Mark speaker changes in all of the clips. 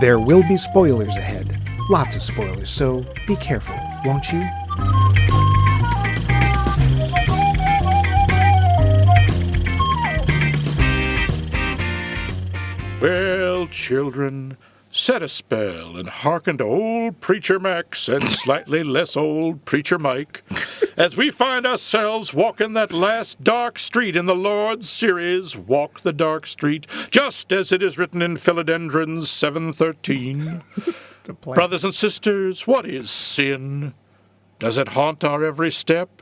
Speaker 1: There will be spoilers ahead. Lots of spoilers, so be careful, won't you?
Speaker 2: Well, children, set a spell and hearken to old Preacher Max and slightly less old Preacher Mike as we find ourselves walking that last dark street in the Lord's series, Walk the Dark Street, just as it is written in Philodendrons 7:13. Brothers and sisters, what is sin? Does it haunt our every step?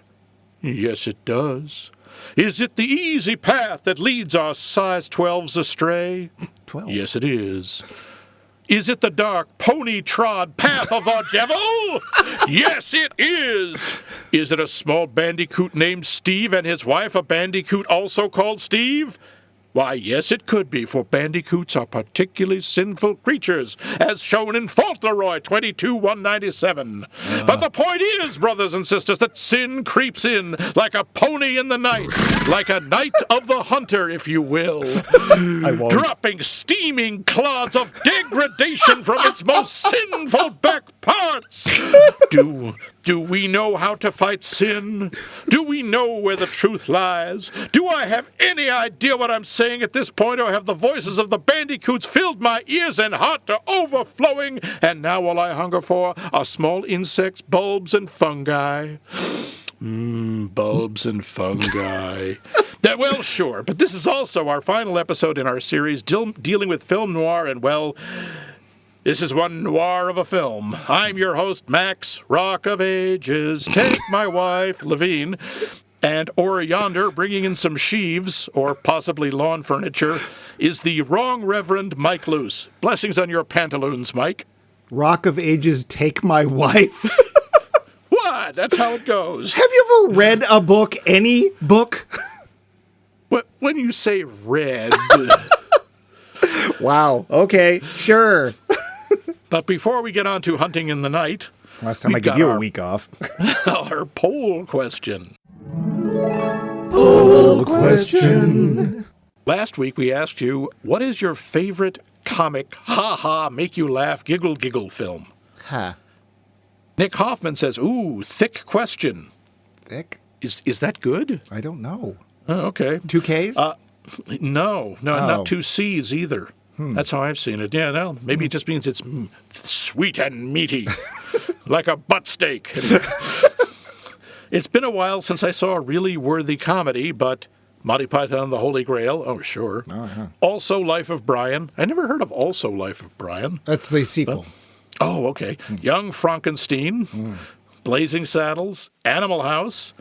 Speaker 2: Yes, it does. Is it the easy path that leads our size 12s astray?
Speaker 1: 12.
Speaker 2: Yes, it is. Is it the dark, pony-trod path of the devil? Yes, it is. Is it a small bandicoot named Steve and his wife, a bandicoot also called Steve? Why, yes, it could be, for bandicoots are particularly sinful creatures, as shown in Fauntleroy 22:197. But the point is, brothers and sisters, that sin creeps in like a pony in the night, like a night of the hunter, if you will, dropping steaming clods of degradation from its most sinful back parts. Do we know how to fight sin? Do we know where the truth lies? Do I have any idea what I'm saying at this point, or have the voices of the bandicoots filled my ears and heart to overflowing, and now all I hunger for are small insects, bulbs, and fungi? Bulbs and fungi. Well, sure, but this is also our final episode in our series dealing with film noir, and, well, this is one noir of a film. I'm your host, Max, Rock of Ages. Take my wife, Levine, and over yonder, bringing in some sheaves, or possibly lawn furniture, is the wrong Reverend Mike Luce. Blessings on your pantaloons, Mike.
Speaker 1: Rock of Ages, take my wife?
Speaker 2: What? That's how it goes.
Speaker 1: Have you ever read a book, any book?
Speaker 2: When you say read...
Speaker 1: Wow, okay, sure.
Speaker 2: But before we get on to hunting in the night...
Speaker 1: Last time I gave you a week off.
Speaker 2: Our poll question.
Speaker 1: Poll question.
Speaker 2: Last week we asked you, what is your favorite comic, ha-ha, make-you-laugh, giggle-giggle film?
Speaker 1: Huh.
Speaker 2: Nick Hoffman says, ooh, thick question.
Speaker 1: Thick?
Speaker 2: Is that good?
Speaker 1: I don't know.
Speaker 2: Oh, okay.
Speaker 1: 2 Ks?
Speaker 2: No, not 2 Cs either. That's how I've seen it. Yeah, no, maybe it just means it's sweet and meaty, like a butt steak. It's been a while since I saw a really worthy comedy, but Monty Python and the Holy Grail, oh, sure. Also Life of Brian. I never heard of Also Life of Brian.
Speaker 1: That's the sequel.
Speaker 2: Oh, okay. Young Frankenstein, Blazing Saddles, Animal House,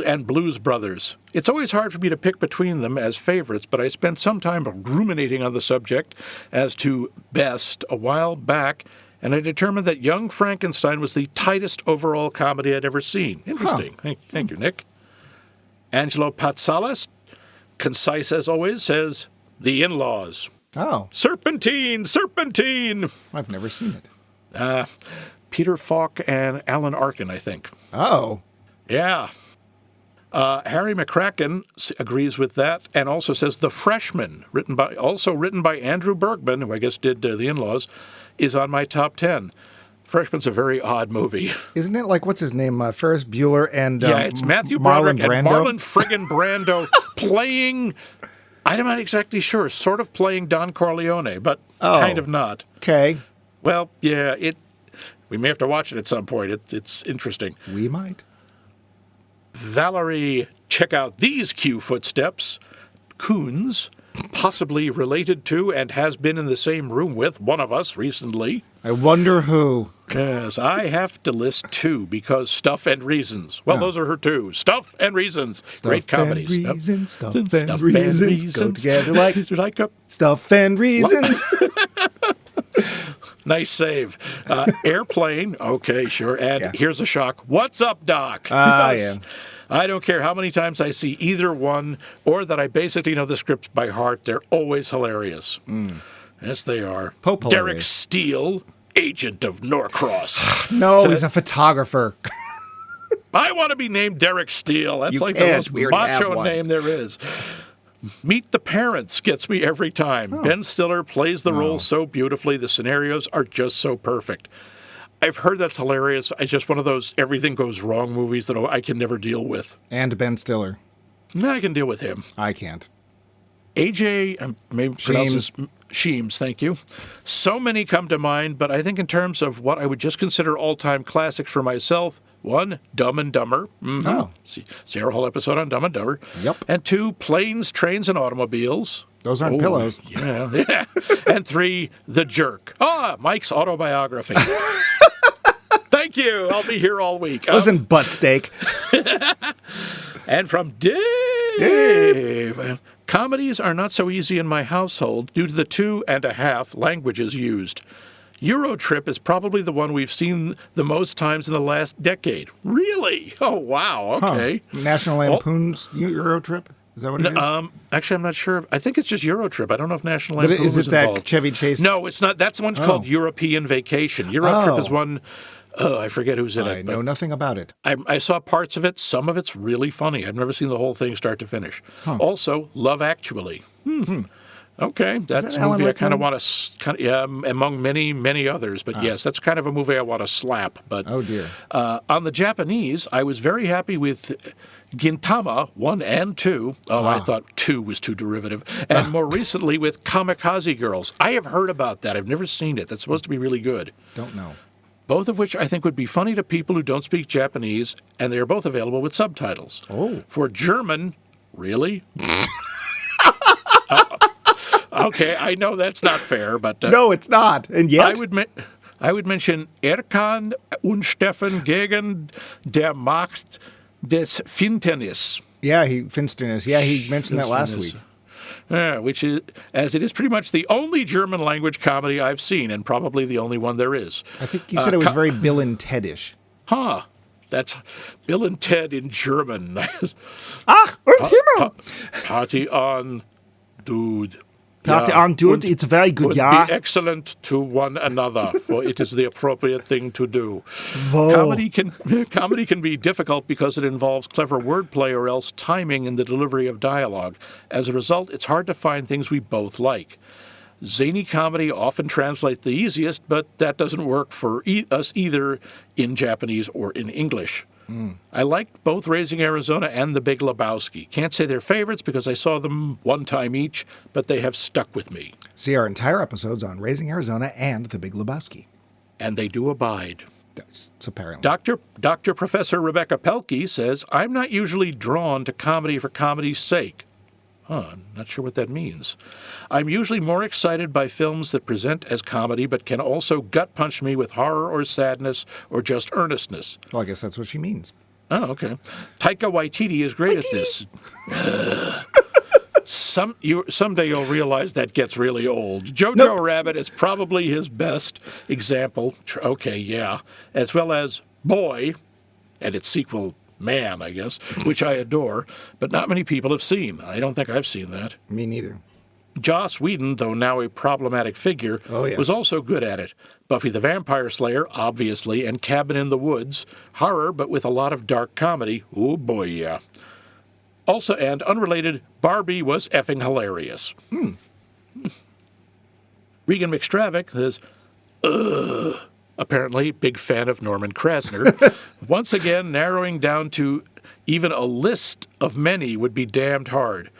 Speaker 2: and Blues Brothers. It's always hard for me to pick between them as favorites, but I spent some time ruminating on the subject as to best a while back, and I determined that Young Frankenstein was the tightest overall comedy I'd ever seen. Interesting. Thank you, Nick. Angelo Patsalas, concise as always, says, The In-Laws.
Speaker 1: Oh.
Speaker 2: Serpentine!
Speaker 1: I've never seen it.
Speaker 2: Peter Falk and Alan Arkin, I think.
Speaker 1: Oh.
Speaker 2: Yeah. Harry McCracken agrees with that and also says The Freshman, written by Andrew Bergman, who I guess did The In-Laws, is on my top 10. Freshman's a very odd movie.
Speaker 1: Isn't it like, what's his name, Ferris Bueller and
Speaker 2: yeah, it's Matthew
Speaker 1: Marlon
Speaker 2: Broderick
Speaker 1: Brando?
Speaker 2: and Marlon friggin' Brando playing, I'm not exactly sure, sort of playing Don Corleone, but kind of not.
Speaker 1: Okay.
Speaker 2: Well, yeah, we may have to watch it at some point. It's interesting.
Speaker 1: We might.
Speaker 2: Valerie, check out these cue footsteps. Coons, possibly related to and has been in the same room with one of us recently.
Speaker 1: I wonder who.
Speaker 2: Yes, I have to list 2 because Stuff and Reasons. Well, those are her 2. Stuff and Reasons. Great comedies.
Speaker 1: Stuff and reasons go together
Speaker 2: like a...
Speaker 1: Stuff and Reasons.
Speaker 2: Nice save. Airplane. Okay, sure. And here's a shock. What's up, Doc?
Speaker 1: Yeah.
Speaker 2: I don't care how many times I see either one or that I basically know the scripts by heart. They're always hilarious. Yes, they are.
Speaker 1: Pope
Speaker 2: Derek
Speaker 1: hilarious.
Speaker 2: Steele, agent of Norcross.
Speaker 1: No, he's a photographer.
Speaker 2: I want to be named Derek Steele. That's
Speaker 1: You
Speaker 2: like the
Speaker 1: can't.
Speaker 2: most
Speaker 1: We already have
Speaker 2: macho
Speaker 1: one.
Speaker 2: name there is. Meet the Parents gets me every time. Ben Stiller plays the role so beautifully. The scenarios are just so perfect. I've heard that's hilarious. It's just one of those everything goes wrong movies that I can never deal with.
Speaker 3: And Ben Stiller.
Speaker 2: No, I can deal with him.
Speaker 3: I can't.
Speaker 2: AJ, maybe pronounce this Sheems, thank you. So many come to mind, but I think in terms of what I would just consider all-time classics for myself, 1, Dumb and Dumber.
Speaker 3: Oh.
Speaker 2: See our whole episode on Dumb and Dumber.
Speaker 3: Yep.
Speaker 2: And 2, Planes, Trains, and Automobiles.
Speaker 3: Those aren't pillows.
Speaker 2: Yeah. And 3, The Jerk. Mike's autobiography. Thank you. I'll be here all week.
Speaker 3: Listen, butt steak.
Speaker 2: And from Dave. Comedies are not so easy in my household due to the 2.5 languages used. Eurotrip is probably the one we've seen the most times in the last decade. Really? Oh, wow. Okay.
Speaker 3: National Lampoon's Eurotrip? Is that what it is?
Speaker 2: Actually, I'm not sure. I think it's just Eurotrip. I don't know if National
Speaker 3: But
Speaker 2: Lampoon
Speaker 3: is
Speaker 2: was
Speaker 3: it that
Speaker 2: involved.
Speaker 3: Chevy Chase?
Speaker 2: No, it's not. That's the one's called European Vacation. Eurotrip is one. I forget who's in it.
Speaker 3: I know nothing about it.
Speaker 2: I saw parts of it. Some of it's really funny. I've never seen the whole thing start to finish. Also, Love Actually. Okay, that's a movie I kind of want to, among many, many others. But yes, that's kind of a movie I want to slap. But
Speaker 3: Oh, dear.
Speaker 2: on the Japanese, I was very happy with Gintama 1 and 2. I thought 2 was too derivative. And more recently with Kamikaze Girls. I have heard about that. I've never seen it. That's supposed to be really good.
Speaker 3: Don't know.
Speaker 2: Both of which I think would be funny to people who don't speak Japanese, and they are both available with subtitles.
Speaker 3: Oh.
Speaker 2: For German, really? Okay, I know that's not fair, but...
Speaker 3: No, it's not. And yet?
Speaker 2: I would mention Erkan und Steffen gegen der Macht des Finsternis.
Speaker 3: Yeah, Finsternis. Yeah, he mentioned that last week.
Speaker 2: Which is, as it is pretty much the only German language comedy I've seen, and probably the only one there is.
Speaker 3: I think you said it was very Bill and Ted-ish.
Speaker 2: That's Bill and Ted in German.
Speaker 3: Ach,
Speaker 2: Party on, dude.
Speaker 3: Party on, dude. It's very good,
Speaker 2: Be excellent to one another, for it is the appropriate thing to do. Comedy can be difficult because it involves clever wordplay or else timing in the delivery of dialogue. As a result, it's hard to find things we both like. Zany comedy often translates the easiest, but that doesn't work for us either in Japanese or in English. I liked both Raising Arizona and The Big Lebowski. Can't say they're favorites because I saw them one time each, but they have stuck with me.
Speaker 3: See our entire episodes on Raising Arizona and The Big Lebowski.
Speaker 2: And they do abide.
Speaker 3: That's apparently.
Speaker 2: Dr. Professor Rebecca Pelkey says, I'm not usually drawn to comedy for comedy's sake. I'm not sure what that means. I'm usually more excited by films that present as comedy but can also gut punch me with horror or sadness or just earnestness.
Speaker 3: Well, I guess that's what she means.
Speaker 2: Oh, okay. Taika Waititi is great at this. Someday you'll realize that gets really old. Jojo Rabbit is probably his best example. Okay, yeah. As well as Boy and its sequel, Man, I guess, which I adore, but not many people have seen. I don't think I've seen that.
Speaker 3: Me neither.
Speaker 2: Joss Whedon, though now a problematic figure, was also good at it. Buffy the Vampire Slayer, obviously, and Cabin in the Woods. Horror, but with a lot of dark comedy. Oh, boy, yeah. Also, and unrelated, Barbie was effing hilarious. Regan McStravick says, apparently, big fan of Norman Krasner. Once again, narrowing down to even a list of many would be damned hard.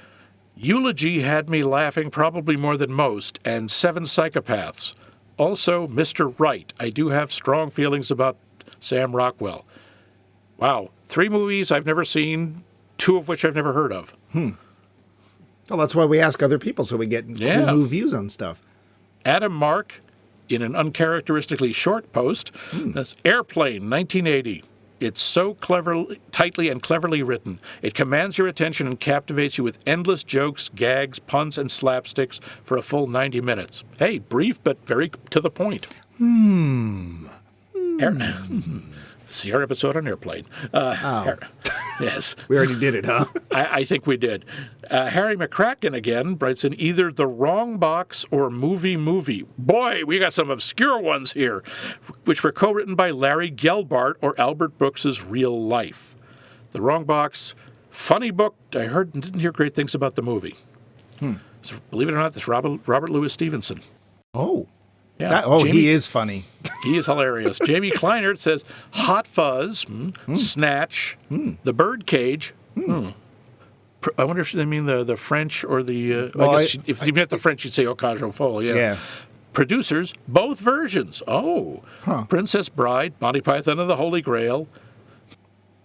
Speaker 2: Eulogy had me laughing probably more than most, and 7 Psychopaths. Also, Mr. Right. I do have strong feelings about Sam Rockwell. Wow. 3 movies I've never seen, 2 of which I've never heard of.
Speaker 3: Well, that's why we ask other people, so we get cool new views on stuff.
Speaker 2: Adam Mark, in an uncharacteristically short post, that's Airplane, 1980. It's so tightly and cleverly written. It commands your attention and captivates you with endless jokes, gags, puns, and slapsticks for a full 90 minutes. Hey, brief, but very to the point. See our episode on Airplane. Yes.
Speaker 3: We already did it, huh?
Speaker 2: I think we did. Harry McCracken again writes in either The Wrong Box or Movie. Boy, we got some obscure ones here, which were co-written by Larry Gelbart or Albert Brooks's Real Life. The Wrong Box, funny book. I didn't hear great things about the movie. So, believe it or not, this Robert Louis Stevenson.
Speaker 3: Oh.
Speaker 2: Yeah,
Speaker 3: He is funny.
Speaker 2: He is hilarious. Jamie Kleinert says Hot Fuzz, Snatch, The Birdcage. I wonder if they mean the French or the. I guess if you meant the French, you'd say Ocage au Fol. Yeah. Producers, both versions. Oh, Princess Bride, Monty Python and the Holy Grail.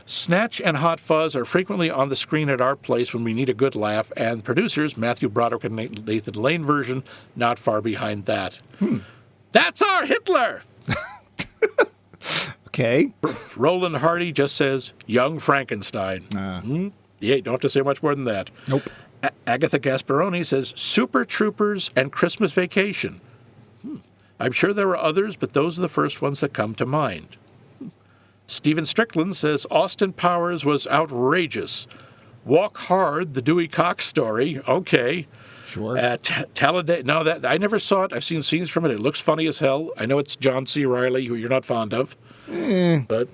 Speaker 2: Snatch and Hot Fuzz are frequently on the screen at our place when we need a good laugh, and producers, Matthew Broderick and Nathan Lane version, not far behind that. That's our Hitler!
Speaker 3: Okay.
Speaker 2: Roland Hardy just says, Young Frankenstein. Yeah, you don't have to say much more than that.
Speaker 3: Nope.
Speaker 2: Agatha Gasparoni says, Super Troopers and Christmas Vacation. I'm sure there are others, but those are the first ones that come to mind. Stephen Strickland says, Austin Powers was outrageous. Walk Hard, the Dewey Cox story. Okay.
Speaker 3: Sure.
Speaker 2: Talladega. No, that I never saw it. I've seen scenes from it. It looks funny as hell. I know it's John C. Reilly, who you're not fond of. But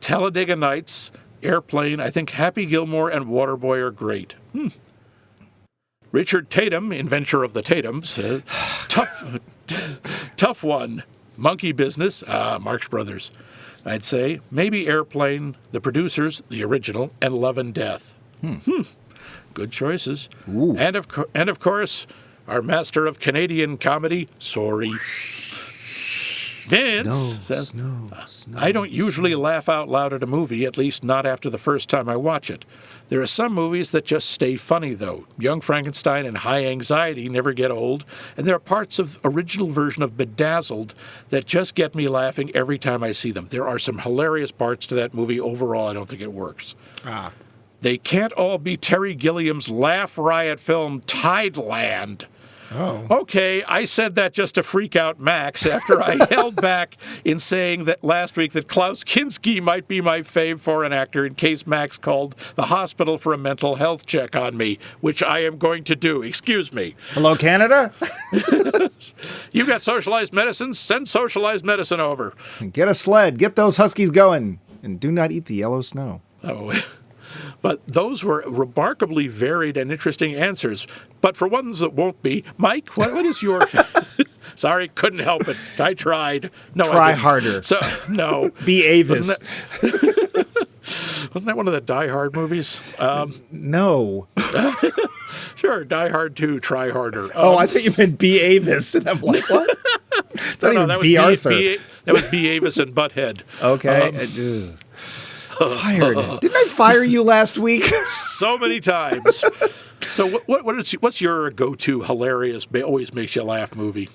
Speaker 2: Talladega Nights, Airplane, I think Happy Gilmore and Waterboy are great. Richard Tatum, inventor of the Tatums. Tough one. Monkey Business. Marx Brothers. I'd say maybe Airplane, The Producers, the original, and Love and Death. Good choices.
Speaker 3: Ooh.
Speaker 2: And of course, our master of Canadian comedy, Sorry. Vince says, I don't usually laugh out loud at a movie, at least not after the first time I watch it. There are some movies that just stay funny, though. Young Frankenstein and High Anxiety never get old, and there are parts of original version of Bedazzled that just get me laughing every time I see them. There are some hilarious parts to that movie. Overall, I don't think it works. They can't all be Terry Gilliam's laugh riot film Tideland.
Speaker 3: Oh.
Speaker 2: Okay, I said that just to freak out Max after I held back in saying that last week that Klaus Kinski might be my fave foreign actor in case Max called the hospital for a mental health check on me, which I am going to do. Excuse me.
Speaker 3: Hello, Canada?
Speaker 2: You've got socialized medicine? Send socialized medicine over.
Speaker 3: Get a sled. Get those huskies going. And do not eat the yellow snow.
Speaker 2: Oh, but those were remarkably varied and interesting answers. But for ones that won't be, Mike, what is your Sorry, couldn't help it. I tried. No,
Speaker 3: Try harder.
Speaker 2: So, no.
Speaker 3: Be Avis.
Speaker 2: Wasn't that one of the Die Hard movies?
Speaker 3: No.
Speaker 2: Sure, Die Hard 2, Try Harder.
Speaker 3: I thought you meant B. Avis. And I'm like, what? It's not even
Speaker 2: that was
Speaker 3: B. Arthur.
Speaker 2: That was B. Avis and Butthead.
Speaker 3: Okay. Fired. Didn't I fire you last week?
Speaker 2: So many times. So what's your go-to hilarious, always makes you laugh movie?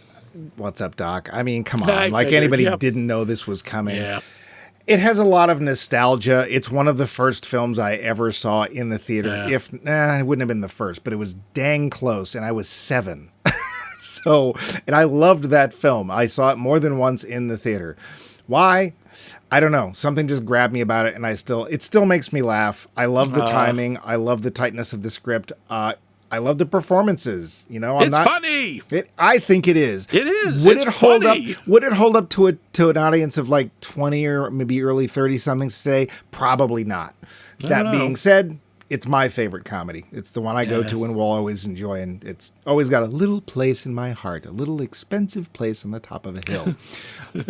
Speaker 3: What's up, Doc? I mean, come on.
Speaker 2: I figured,
Speaker 3: anybody
Speaker 2: yep.
Speaker 3: didn't know this was coming.
Speaker 2: Yeah.
Speaker 3: It has a lot of nostalgia. It's one of the first films I ever saw in the theater.
Speaker 2: Yeah.
Speaker 3: It wouldn't have been the first, but it was dang close, and I was 7. And I loved that film. I saw it more than once in the theater. Why? I don't know. Something just grabbed me about it, and it still makes me laugh. I love the timing. I love the tightness of the script. I love the performances.
Speaker 2: It's funny.
Speaker 3: I think it is.
Speaker 2: It is.
Speaker 3: Would it hold up to an audience of like 20 or maybe early 30 somethings today? Probably not. That being said, it's my favorite comedy. It's the one I go to and will always enjoy, and it's always got a little place in my heart, a little expensive place on the top of a hill.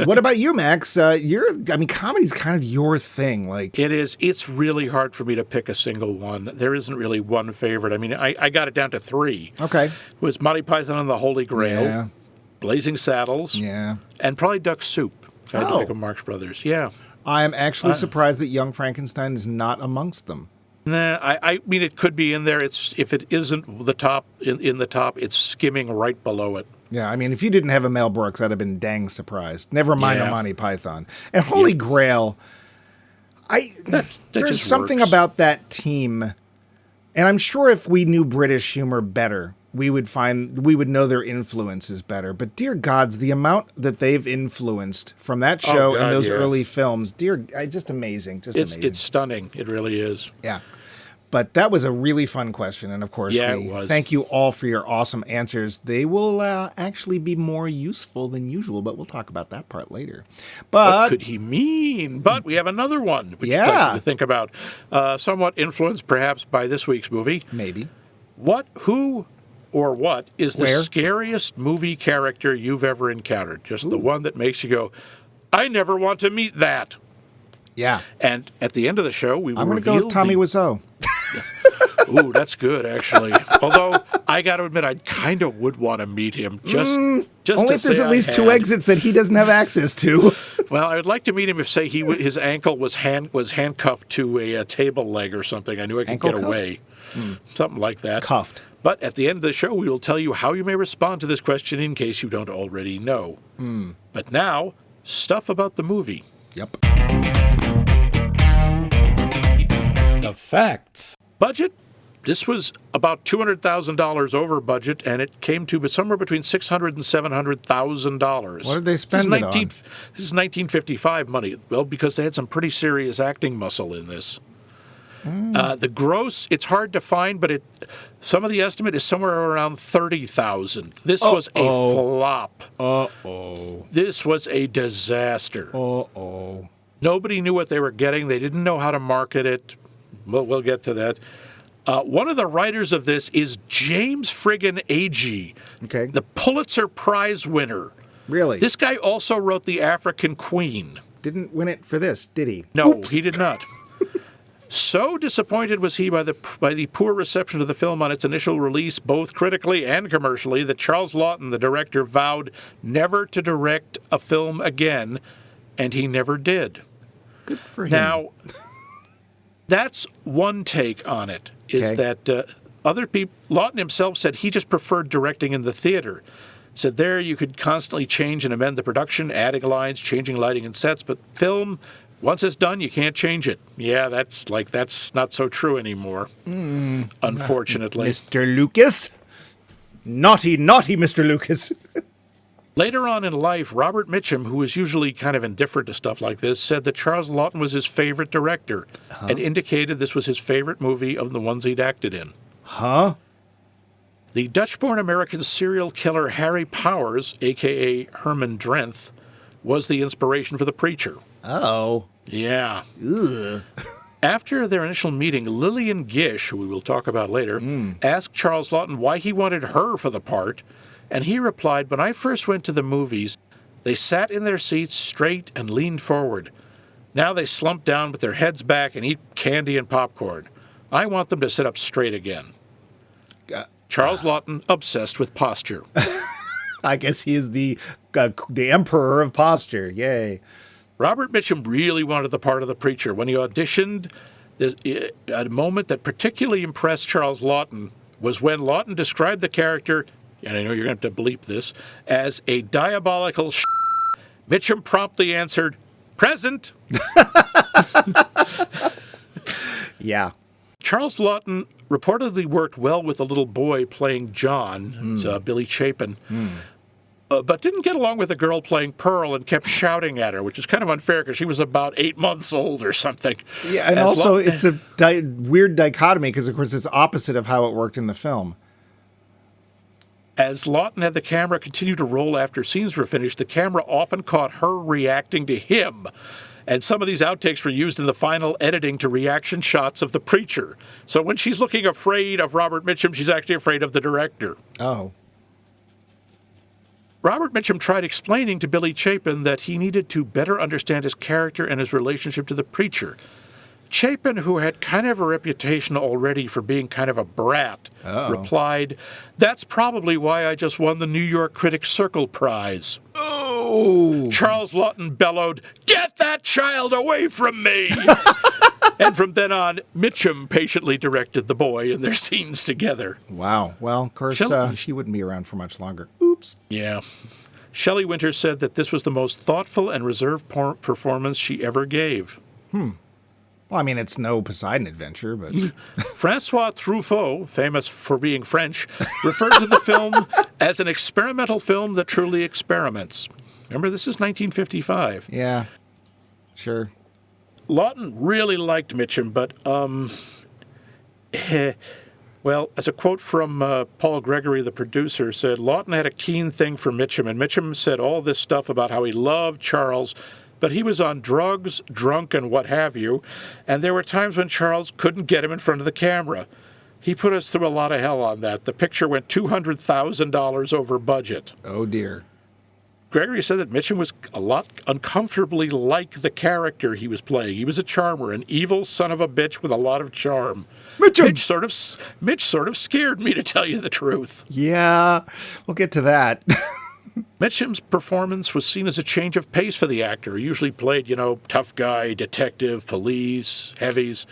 Speaker 3: What about you, Max? Comedy's kind of your thing. Like
Speaker 2: it is. It's really hard for me to pick a single one. There isn't really one favorite. I mean, I got it down to 3.
Speaker 3: Okay.
Speaker 2: It was Monty Python and the Holy Grail,
Speaker 3: Yeah.
Speaker 2: Blazing Saddles, and probably Duck Soup, if I had to pick a Marx Brothers. Yeah.
Speaker 3: I am actually surprised that Young Frankenstein is not amongst them.
Speaker 2: Nah, I mean, it could be in there. If it isn't the top in the top, it's skimming right below it.
Speaker 3: Yeah, I mean, if you didn't have a Mel Brooks, I'd have been dang surprised. Never mind a Monty Python. And Holy Grail, there's something about that team, and I'm sure if we knew British humor better, we would know their influences better. But dear gods, the amount that they've influenced from that show and those early films, just amazing.
Speaker 2: It's stunning. It really is.
Speaker 3: Yeah. But that was a really fun question. And of course,
Speaker 2: it was.
Speaker 3: Thank you all for your awesome answers. They will actually be more useful than usual, but we'll talk about that part later. But
Speaker 2: what could he mean? But we have another one, which I'd like to think about. Somewhat influenced perhaps by this week's movie.
Speaker 3: Maybe.
Speaker 2: Who or what is the
Speaker 3: Where?
Speaker 2: scariest movie character you've ever encountered? Just the one that makes you go, I never want to meet that.
Speaker 3: Yeah.
Speaker 2: And at the end of the show, we will
Speaker 3: I'm going to go
Speaker 2: reveal
Speaker 3: with Tommy Wiseau.
Speaker 2: Ooh, that's good, actually. Although, I got to admit, I kind of would want to meet him. Just
Speaker 3: Only
Speaker 2: to
Speaker 3: if there's
Speaker 2: say
Speaker 3: at least
Speaker 2: I
Speaker 3: 2
Speaker 2: had.
Speaker 3: exits that he doesn't have access to.
Speaker 2: Well, I would like to meet him if, say, his ankle was handcuffed to a table leg or something. I knew I could
Speaker 3: Ankle
Speaker 2: get
Speaker 3: cuffed?
Speaker 2: away. Something like that.
Speaker 3: Cuffed.
Speaker 2: But at the end of the show, we will tell you how you may respond to this question in case you don't already know. But now, stuff about the movie.
Speaker 3: Yep.
Speaker 4: The facts.
Speaker 2: Budget? This was about $200,000 over budget, and it came to somewhere between $600,000 and $700,000.
Speaker 3: What did they spend it on?
Speaker 2: This is 1955 money. Well, because they had some pretty serious acting muscle in this. The gross, it's hard to find, but some of the estimate is somewhere around $30,000. This was a flop.
Speaker 3: Uh-oh.
Speaker 2: This was a disaster.
Speaker 3: Uh-oh.
Speaker 2: Nobody knew what they were getting. They didn't know how to market it. We'll get to that. One of the writers of this is James friggin' Agee,
Speaker 3: Okay.
Speaker 2: the Pulitzer Prize winner.
Speaker 3: Really?
Speaker 2: This guy also wrote The African Queen.
Speaker 3: Didn't win it for this, did he?
Speaker 2: No,
Speaker 3: Oops.
Speaker 2: he did not. So disappointed was he by the poor reception of the film on its initial release, both critically and commercially, that Charles Laughton, the director, vowed never to direct a film again, and he never did.
Speaker 3: Good for him.
Speaker 2: Now, that's one take on it, is
Speaker 3: Okay.
Speaker 2: that other people, Laughton himself said he just preferred directing in the theater. Said there you could constantly change and amend the production, adding lines, changing lighting and sets, but film, once it's done, you can't change it. Yeah, that's not so true anymore, unfortunately.
Speaker 3: Mr. Lucas? Naughty, naughty Mr. Lucas.
Speaker 2: Later on in life, Robert Mitchum, who was usually kind of indifferent to stuff like this, said that Charles Laughton was his favorite director and indicated this was his favorite movie of the ones he'd acted in.
Speaker 3: Huh?
Speaker 2: The Dutch-born American serial killer Harry Powers, a.k.a. Herman Drenth, was the inspiration for The Preacher.
Speaker 3: Oh.
Speaker 2: Yeah.
Speaker 3: Ugh.
Speaker 2: After their initial meeting, Lillian Gish, who we will talk about later, asked Charles Laughton why he wanted her for the part, and he replied, "When I first went to the movies, they sat in their seats straight and leaned forward. Now they slump down with their heads back and eat candy and popcorn. I want them to sit up straight again." Charles Laughton, obsessed with posture.
Speaker 3: I guess he is the emperor of posture. Yay.
Speaker 2: Robert Mitchum really wanted the part of the preacher. When he auditioned, a moment that particularly impressed Charles Laughton was when Laughton described the character, and I know you're going to have to bleep this, as a diabolical Mitchum promptly answered, "Present."
Speaker 3: Yeah.
Speaker 2: Charles Laughton reportedly worked well with the little boy playing John, Billy Chapin, but didn't get along with the girl playing Pearl and kept shouting at her, which is kind of unfair because she was about 8 months old or something.
Speaker 3: Yeah, and
Speaker 2: As
Speaker 3: also
Speaker 2: Laughton-
Speaker 3: it's a weird dichotomy because, of course, it's opposite of how it worked in the film.
Speaker 2: As Laughton had the camera continue to roll after scenes were finished, the camera often caught her reacting to him. And some of these outtakes were used in the final editing to reaction shots of the preacher. So when she's looking afraid of Robert Mitchum, she's actually afraid of the director.
Speaker 3: Oh.
Speaker 2: Robert Mitchum tried explaining to Billy Chapin that he needed to better understand his character and his relationship to the preacher. Chapin, who had kind of a reputation already for being kind of a brat, replied, "That's probably why I just won the New York Critics Circle Prize."
Speaker 3: Oh.
Speaker 2: Charles Laughton bellowed, "Get that child away from me!" And from then on, Mitchum patiently directed the boy in their scenes together.
Speaker 3: Wow. Well, of course, she wouldn't be around for much longer. Oops.
Speaker 2: Yeah. Shelley Winters said that this was the most thoughtful and reserved performance she ever gave.
Speaker 3: Well, I mean, it's no Poseidon adventure, but...
Speaker 2: Francois Truffaut, famous for being French, referred to the film as an experimental film that truly experiments. Remember, this is 1955.
Speaker 3: Yeah. Sure.
Speaker 2: Laughton really liked Mitchum, but, well, as a quote from Paul Gregory, the producer, said, Laughton had a keen thing for Mitchum, and Mitchum said all this stuff about how he loved Charles, but he was on drugs, drunk, and what have you, and there were times when Charles couldn't get him in front of the camera. He put us through a lot of hell on that. The picture went $200,000 over budget.
Speaker 3: Oh, dear.
Speaker 2: Gregory said that Mitchum was a lot uncomfortably like the character he was playing. He was a charmer, an evil son of a bitch with a lot of charm.
Speaker 3: Mitchum!
Speaker 2: Mitch sort of scared me, to tell you the truth.
Speaker 3: Yeah, we'll get to that.
Speaker 2: Mitchum's performance was seen as a change of pace for the actor. He usually played, tough guy, detective, police, heavies.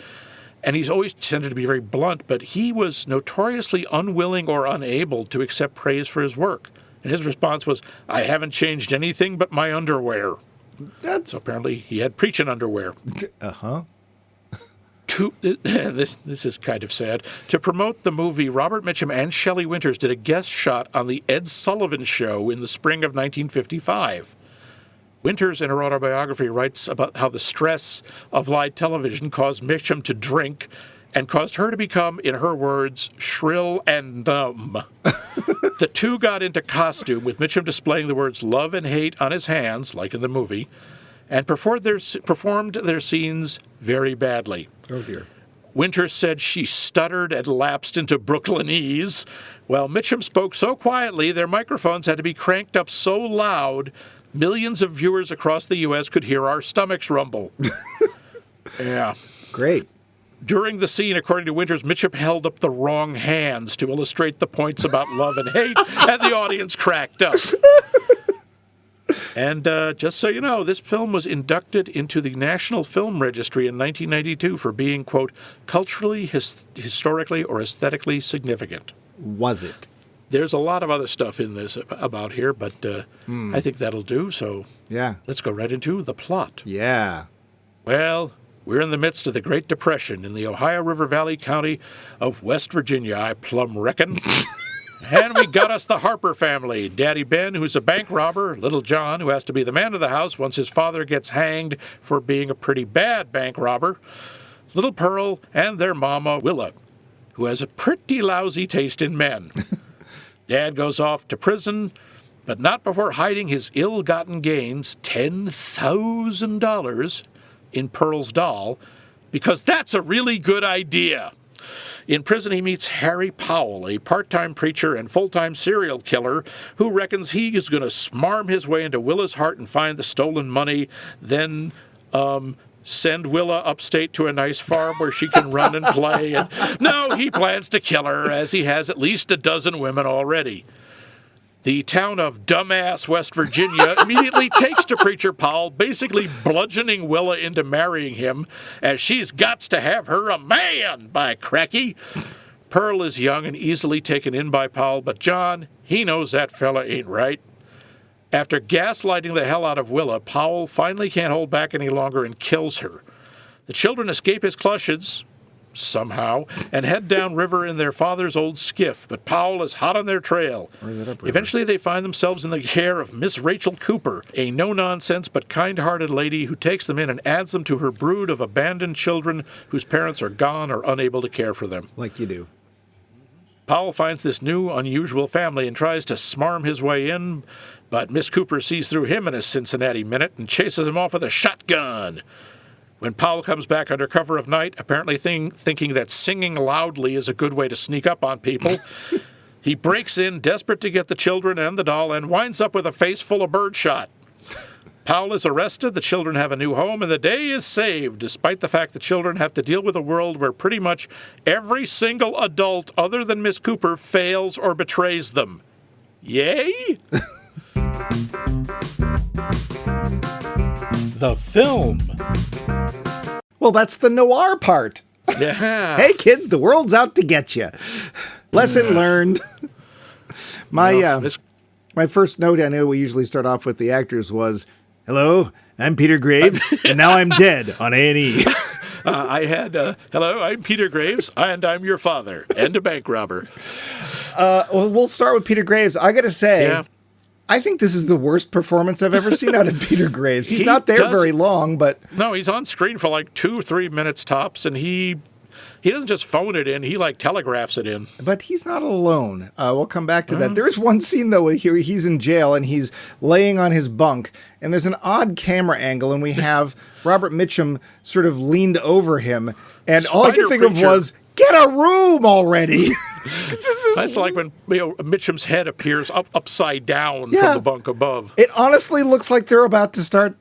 Speaker 2: And he's always tended to be very blunt, but he was notoriously unwilling or unable to accept praise for his work. And his response was, "I haven't changed anything but my underwear." So apparently he had preaching underwear.
Speaker 3: Uh-huh.
Speaker 2: This is kind of sad. To promote the movie, Robert Mitchum and Shelley Winters did a guest shot on the Ed Sullivan Show in the spring of 1955. Winters, in her autobiography, writes about how the stress of live television caused Mitchum to drink and caused her to become, in her words, shrill and numb. The two got into costume, with Mitchum displaying the words love and hate on his hands, like in the movie, and performed their scenes very badly.
Speaker 3: Oh, dear.
Speaker 2: Winters said she stuttered and lapsed into Brooklynese, while Mitchum spoke so quietly their microphones had to be cranked up so loud millions of viewers across the U.S. could hear our stomachs rumble. Yeah.
Speaker 3: Great.
Speaker 2: During the scene, according to Winters, Mitchum held up the wrong hands to illustrate the points about love and hate, and the audience cracked up. And just so you know, this film was inducted into the National Film Registry in 1992 for being, quote, culturally, historically, or aesthetically significant.
Speaker 3: Was it?
Speaker 2: There's a lot of other stuff in this about here, but I think that'll do. So
Speaker 3: Yeah.
Speaker 2: let's go right into the plot.
Speaker 3: Yeah.
Speaker 2: Well, we're in the midst of the Great Depression in the Ohio River Valley County of West Virginia, I plumb reckon. And we got us the Harper family. Daddy Ben, who's a bank robber. Little John, who has to be the man of the house once his father gets hanged for being a pretty bad bank robber. Little Pearl and their mama, Willa, who has a pretty lousy taste in men. Dad goes off to prison, but not before hiding his ill-gotten gains, $10,000, in Pearl's doll, because that's a really good idea. In prison, he meets Harry Powell, a part-time preacher and full-time serial killer who reckons he is going to smarm his way into Willa's heart and find the stolen money, then send Willa upstate to a nice farm where she can run and play. And no, he plans to kill her, as he has at least a dozen women already. The town of dumbass West Virginia immediately takes to Preacher Powell, basically bludgeoning Willa into marrying him, as she's gots to have her a man, by cracky. Pearl is young and easily taken in by Powell, but John, he knows that fella ain't right. After gaslighting the hell out of Willa, Powell finally can't hold back any longer and kills her. The children escape his clutches, somehow, and head downriver in their father's old skiff, but Powell is hot on their trail. Eventually they find themselves in the care of Miss Rachel Cooper, a no-nonsense but kind-hearted lady who takes them in and adds them to her brood of abandoned children whose parents are gone or unable to care for them.
Speaker 3: Like you do.
Speaker 2: Powell finds this new, unusual family and tries to smarm his way in, but Miss Cooper sees through him in a Cincinnati minute and chases him off with a shotgun. When Powell comes back under cover of night, apparently thinking that singing loudly is a good way to sneak up on people, he breaks in, desperate to get the children and the doll, and winds up with a face full of birdshot. Powell is arrested, the children have a new home, and the day is saved, despite the fact the children have to deal with a world where pretty much every single adult other than Miss Cooper fails or betrays them. Yay?
Speaker 4: The film.
Speaker 3: Well, that's the noir part.
Speaker 2: Yeah.
Speaker 3: Hey, kids, the world's out to get you. Lesson learned. My first note, I know we usually start off with the actors, was, hello, I'm Peter Graves, and now I'm dead on A&E.
Speaker 2: I had, hello, I'm Peter Graves, and I'm your father, and a bank robber.
Speaker 3: Well, we'll start with Peter Graves. I got to say,
Speaker 2: Yeah.
Speaker 3: I think this is the worst performance I've ever seen out of Peter Graves. He's
Speaker 2: He
Speaker 3: not there
Speaker 2: does-
Speaker 3: very long, but
Speaker 2: No, he's on screen for like 2 or 3 minutes tops, and he doesn't just phone it in, he like telegraphs it in.
Speaker 3: he's not alone. We'll come back to that. There's one scene, though, where he's in jail and he's laying on his bunk, and there's an odd camera angle, and we have Robert Mitchum sort of leaned over him, and all I could think of
Speaker 2: Spider
Speaker 3: was, get a room already.
Speaker 2: That's like when Mitchum's head appears upside down
Speaker 3: Yeah.
Speaker 2: from the bunk above.
Speaker 3: It honestly looks like they're about to start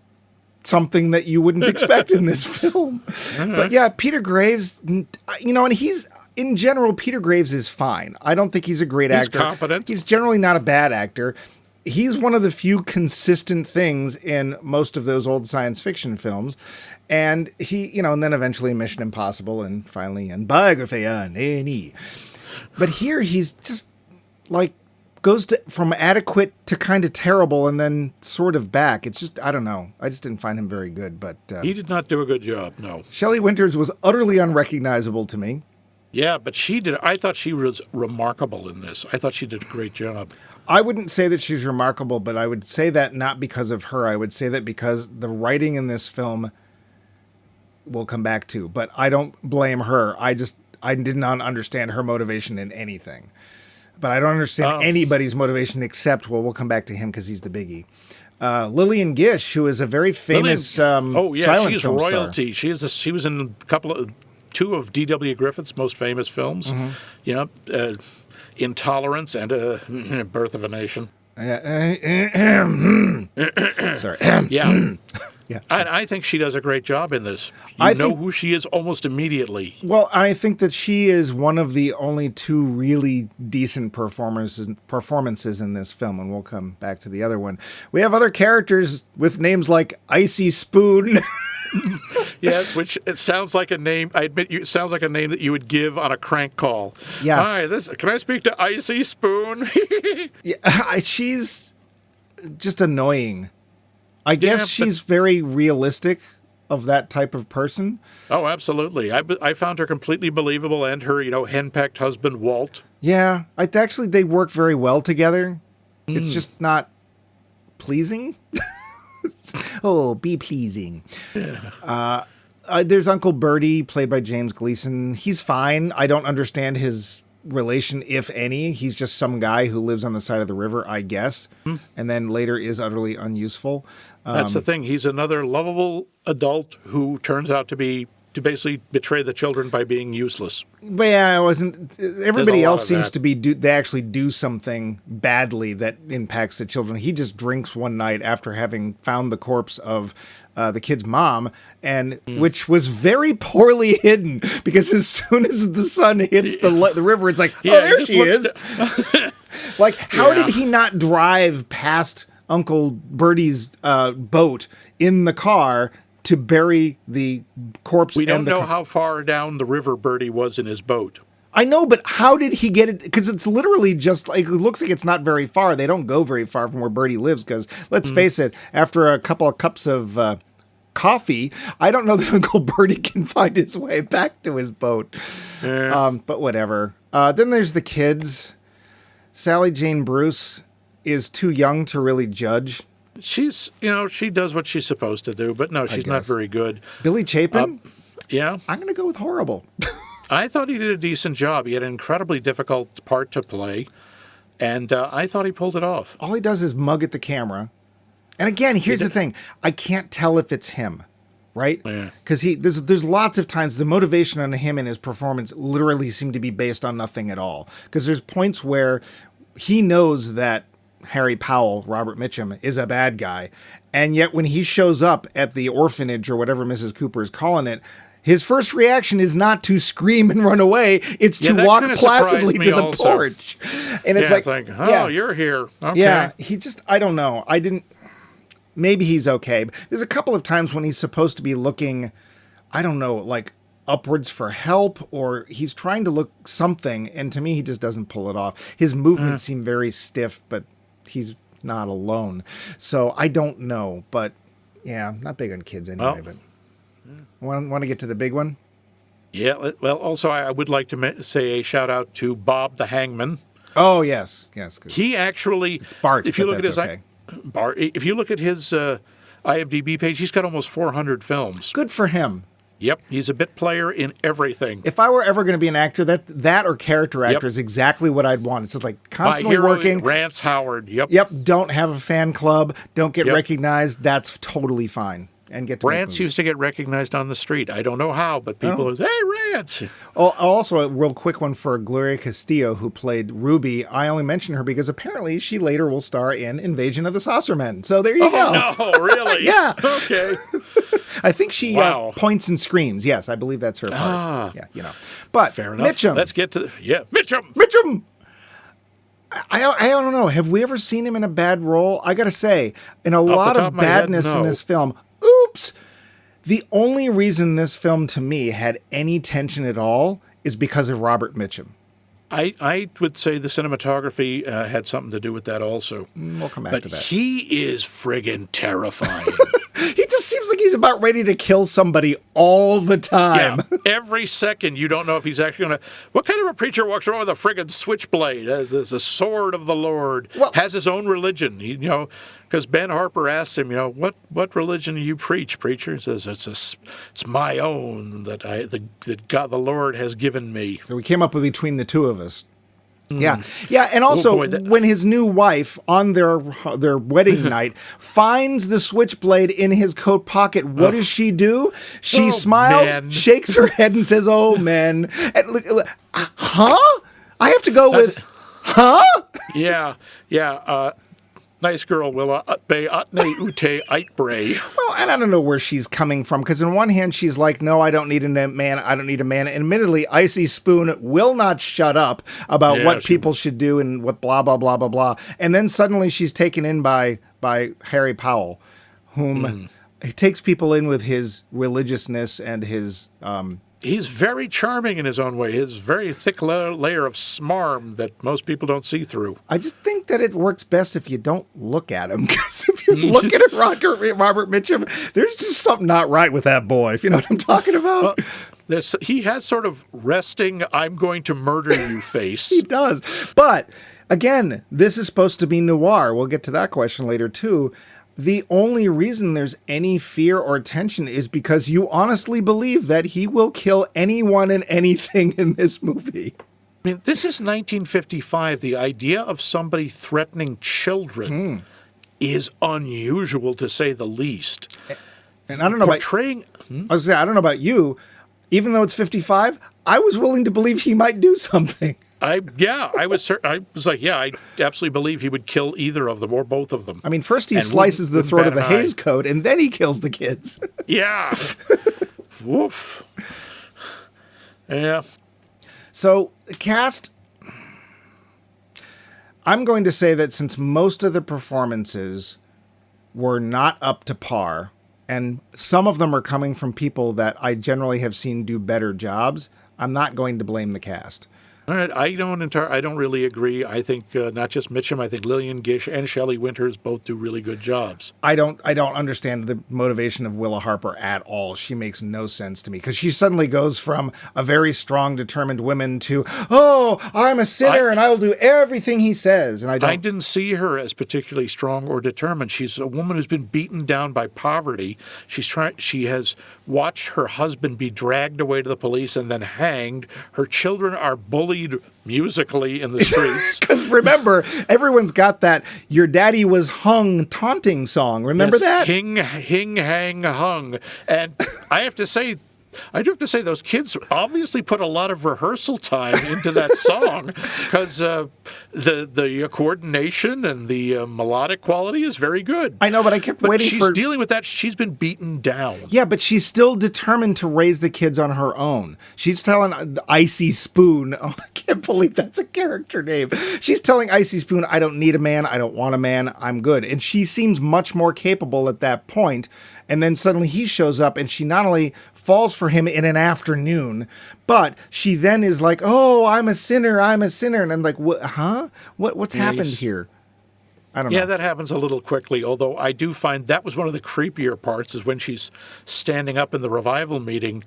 Speaker 3: something that you wouldn't expect in this film. But yeah, Peter Graves, and he's, in general, Peter Graves is fine. I don't think he's a great actor.
Speaker 2: He's competent.
Speaker 3: He's generally not a bad actor. He's one of the few consistent things in most of those old science fiction films. And he, and then eventually Mission Impossible and finally in Biography on A&E. But here he's just like goes from adequate to kind of terrible and then sort of back. It's just, I don't know. I just didn't find him very good. But
Speaker 2: He did not do a good job, no.
Speaker 3: Shelley Winters was utterly unrecognizable to me.
Speaker 2: Yeah, but she did. I thought she was remarkable in this. I thought she did a great job.
Speaker 3: I wouldn't say that she's remarkable, but I would say that not because of her. I would say that because the writing in this film we'll come back to, but I don't blame her. I did not understand her motivation in anything. But I don't understand anybody's motivation except, we'll come back to him because he's the biggie. Lillian Gish, who is a very famous silent
Speaker 2: she's
Speaker 3: film
Speaker 2: royalty. Star. She was in two of D.W. Griffith's most famous films. Mm-hmm. Intolerance and Birth of a Nation.
Speaker 3: Sorry.
Speaker 2: Yeah.
Speaker 3: Yeah.
Speaker 2: And I think she does a great job in this. You know who she is almost immediately.
Speaker 3: Well, I think that she is one of the only two really decent performances in this film, and we'll come back to the other one. We have other characters with names like Icy Spoon.
Speaker 2: Yes, which it sounds like a name. I admit, it sounds like a name that you would give on a crank call.
Speaker 3: Yeah.
Speaker 2: Hi, can I speak to Icy Spoon?
Speaker 3: Yeah, she's just annoying. I guess she's very realistic of that type of person.
Speaker 2: Oh, absolutely. I found her completely believable, and her, henpecked husband, Walt.
Speaker 3: Yeah, actually, they work very well together. It's just not pleasing. Oh, be pleasing. Yeah. There's Uncle Bertie, played by James Gleason. He's fine. I don't understand his relation, if any. He's just some guy who lives on the side of the river, I guess, and then later is utterly unuseful.
Speaker 2: That's the thing. He's another lovable adult who turns out to basically betray the children by being useless.
Speaker 3: But yeah, everybody else seems to be, they actually do something badly that impacts the children. He just drinks one night after having found the corpse of the kid's mom, and which was very poorly hidden, because as soon as the sun hits the river, it's like, there she is. Like, how did he not drive past Uncle Bertie's boat in the car to bury the corpse?
Speaker 2: We don't know how far down the river Bertie was in his boat.
Speaker 3: I know, but how did he get it? Because it's literally just like, it looks like it's not very far. They don't go very far from where Bertie lives, because let's face it, after a couple of cups of coffee, I don't know that Uncle Bertie can find his way back to his boat. But whatever. Then there's the kids. Sally Jane Bruce is too young to really judge.
Speaker 2: She's, she does what she's supposed to do, but no, she's not very good.
Speaker 3: Billy Chapin?
Speaker 2: Yeah.
Speaker 3: I'm going to go with horrible.
Speaker 2: I thought he did a decent job. He had an incredibly difficult part to play, and I thought he pulled it off.
Speaker 3: All he does is mug at the camera. And again, here's the thing. I can't tell if it's him, right? Because there's lots of times the motivation on him and his performance literally seem to be based on nothing at all. Because there's points where he knows that Harry Powell, Robert Mitchum, is a bad guy. And yet when he shows up at the orphanage or whatever Mrs. Cooper is calling it, his first reaction is not to scream and run away. It's to walk placidly to the porch. And it's like,
Speaker 2: you're here. Okay.
Speaker 3: Yeah, I don't know. Maybe he's okay. There's a couple of times when he's supposed to be looking, I don't know, like upwards for help, or he's trying to look something, and to me, he just doesn't pull it off. His movements seem very stiff, but he's not alone. So I don't know, but yeah, not big on kids anyway. But want to get to the big one?
Speaker 2: Yeah, well, also I would like to say a shout out to Bob the Hangman.
Speaker 3: Oh, yes.
Speaker 2: He actually,
Speaker 3: it's Bart,
Speaker 2: if you look at his
Speaker 3: okay.
Speaker 2: Bart, if you look at his IMDb page, he's got almost 400 films.
Speaker 3: Good for him.
Speaker 2: Yep, he's a bit player in everything.
Speaker 3: If I were ever going to be an actor, that or character actor is exactly what I'd want. It's just like constantly working.
Speaker 2: Rance Howard. Yep.
Speaker 3: Don't have a fan club. Don't get recognized. That's totally fine. and get to make
Speaker 2: Rance
Speaker 3: movies.
Speaker 2: used to get recognized on the street. I don't know how, but people was, hey, Rance.
Speaker 3: Oh, also, a real quick one for Gloria Castillo, who played Ruby. I only mention her because apparently she later will star in Invasion of the Saucermen. So there you go.
Speaker 2: Oh, no, really?
Speaker 3: Yeah.
Speaker 2: Okay.
Speaker 3: I think she
Speaker 2: Wow.
Speaker 3: points and screams. Yes, I believe that's her part. Yeah, But
Speaker 2: Fair enough.
Speaker 3: Mitchum.
Speaker 2: Let's get to Mitchum.
Speaker 3: Mitchum! I don't know. Have we ever seen him in a bad role? I got to say, in a lot
Speaker 2: top
Speaker 3: of
Speaker 2: of my head,
Speaker 3: badness in
Speaker 2: no.
Speaker 3: this film, oops! The only reason this film, to me, had any tension at all is because of Robert Mitchum.
Speaker 2: I would say the cinematography had something to do with that also.
Speaker 3: We'll come back
Speaker 2: But
Speaker 3: to that.
Speaker 2: he is friggin' terrifying.
Speaker 3: He just seems like he's about ready to kill somebody all the time.
Speaker 2: Yeah, every second you don't know if he's actually going to. What kind of a preacher walks around with a friggin' switchblade? Has a sword of the Lord?
Speaker 3: Well-
Speaker 2: has his own religion? Because Ben Harper asks him, what religion do you preach, preacher? He says it's my own that God the Lord has given me.
Speaker 3: So we came up with between the two of us. Yeah, and also
Speaker 2: boy,
Speaker 3: when his new wife on their wedding night finds the switchblade in his coat pocket, what does she do? She
Speaker 2: Oh,
Speaker 3: smiles,
Speaker 2: man.
Speaker 3: shakes her head, and says, "Oh, man, and huh?" I have to go with, "Huh?"
Speaker 2: Yeah. Nice girl, Willa. Utbe utne ute itbre.
Speaker 3: Well, and I don't know where she's coming from, because on one hand, she's like, no, I don't need a man, I don't need a man. And admittedly, Icy Spoon will not shut up about
Speaker 2: Yeah,
Speaker 3: what
Speaker 2: she
Speaker 3: people should do and what blah, blah, blah, blah, blah. And then suddenly she's taken in by Harry Powell, whom he takes people in with his religiousness and his...
Speaker 2: He's very charming in his own way. His very thick layer of smarm that most people don't see through.
Speaker 3: I just think that it works best if you don't look at him, because if you're looking at Robert Mitchum, there's just something not right with that boy, if you know what I'm talking about.
Speaker 2: He has sort of resting, I'm going to murder you face.
Speaker 3: He does. But again, this is supposed to be noir. We'll get to that question later too. The only reason there's any fear or tension is because you honestly believe that he will kill anyone and anything in this movie.
Speaker 2: I mean, this is 1955. The idea of somebody threatening children is unusual, to say the least.
Speaker 3: And I don't know
Speaker 2: Portraying...
Speaker 3: I was gonna say, I don't know about you. Even though it's 55, I was willing to believe he might do something.
Speaker 2: I was like, I absolutely believe he would kill either of them or both of them.
Speaker 3: I mean, first he
Speaker 2: And
Speaker 3: slices the
Speaker 2: wouldn't
Speaker 3: throat
Speaker 2: bat
Speaker 3: of the
Speaker 2: an eye.
Speaker 3: Hayes Code, and then he kills the kids.
Speaker 2: Yeah. Woof. Yeah.
Speaker 3: So, cast, I'm going to say that since most of the performances were not up to par, and some of them are coming from people that I generally have seen do better jobs, I'm not going to blame the cast.
Speaker 2: All right, I don't really agree. I think not just Mitchum. I think Lillian Gish and Shelley Winters both do really good jobs.
Speaker 3: I don't understand the motivation of Willa Harper at all. She makes no sense to me, because she suddenly goes from a very strong, determined woman to, oh, I'm a sinner and I'll do everything he says. And
Speaker 2: I didn't see her as particularly strong or determined. She's a woman who's been beaten down by poverty. She has watched her husband be dragged away to the police and then hanged. Her children are bullied musically in the streets.
Speaker 3: Because remember, everyone's got that "Your Daddy Was Hung" taunting song. Remember that?
Speaker 2: Hing, hang, hung. And I do have to say, those kids obviously put a lot of rehearsal time into that song, because the coordination and the melodic quality is very good.
Speaker 3: I know, but I kept
Speaker 2: But
Speaker 3: waiting
Speaker 2: she's dealing with that. She's been beaten down.
Speaker 3: Yeah, but she's still determined to raise the kids on her own. She's telling Icy Spoon, oh, I can't believe that's a character name. She's telling Icy Spoon, I don't need a man, I don't want a man, I'm good. And she seems much more capable at that point. And then suddenly he shows up, and she not only falls for him in an afternoon, but she then is like, oh, I'm a sinner. And I'm like, huh? What's happened here? I don't know.
Speaker 2: Yeah, that happens a little quickly, although I do find that was one of the creepier parts, is when she's standing up in the revival meeting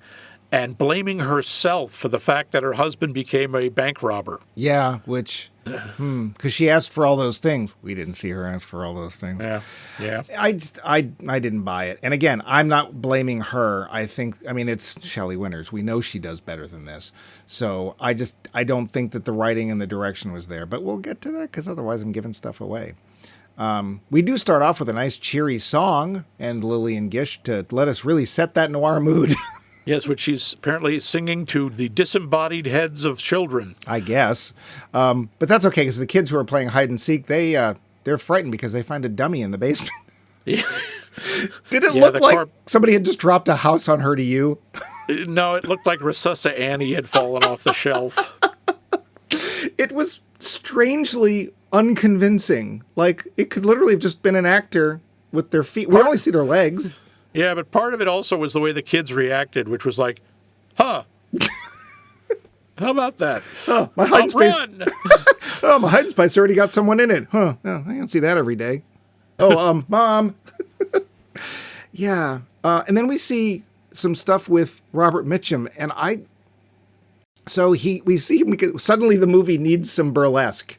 Speaker 2: and blaming herself for the fact that her husband became a bank robber.
Speaker 3: Yeah, which, because she asked for all those things. We didn't see her ask for all those things.
Speaker 2: Yeah.
Speaker 3: I didn't buy it. And again, I'm not blaming her. I mean, it's Shelley Winters. We know she does better than this. So I don't think that the writing and the direction was there. But we'll get to that, because otherwise I'm giving stuff away. We do start off with a nice cheery song and Lillian Gish to let us really set that noir mood.
Speaker 2: Yes, which she's apparently singing to the disembodied heads of children.
Speaker 3: I guess. But that's okay, because the kids who are playing hide and seek, they're frightened because they find a dummy in the basement.
Speaker 2: Yeah.
Speaker 3: Did it look like somebody had just dropped a house on her to you?
Speaker 2: No, it looked like Resusci Annie had fallen off the shelf.
Speaker 3: It was strangely unconvincing. Like, it could literally have just been an actor with their feet. We only see their legs.
Speaker 2: Yeah, but part of it also was the way the kids reacted, which was like, huh. How about that?
Speaker 3: Oh, my hiding space.
Speaker 2: Run!
Speaker 3: Oh, my hiding space already got someone in it. Huh. Oh, I don't see that every day. Oh, Mom. Yeah. And then we see some stuff with Robert Mitchum, and we see him, suddenly the movie needs some burlesque,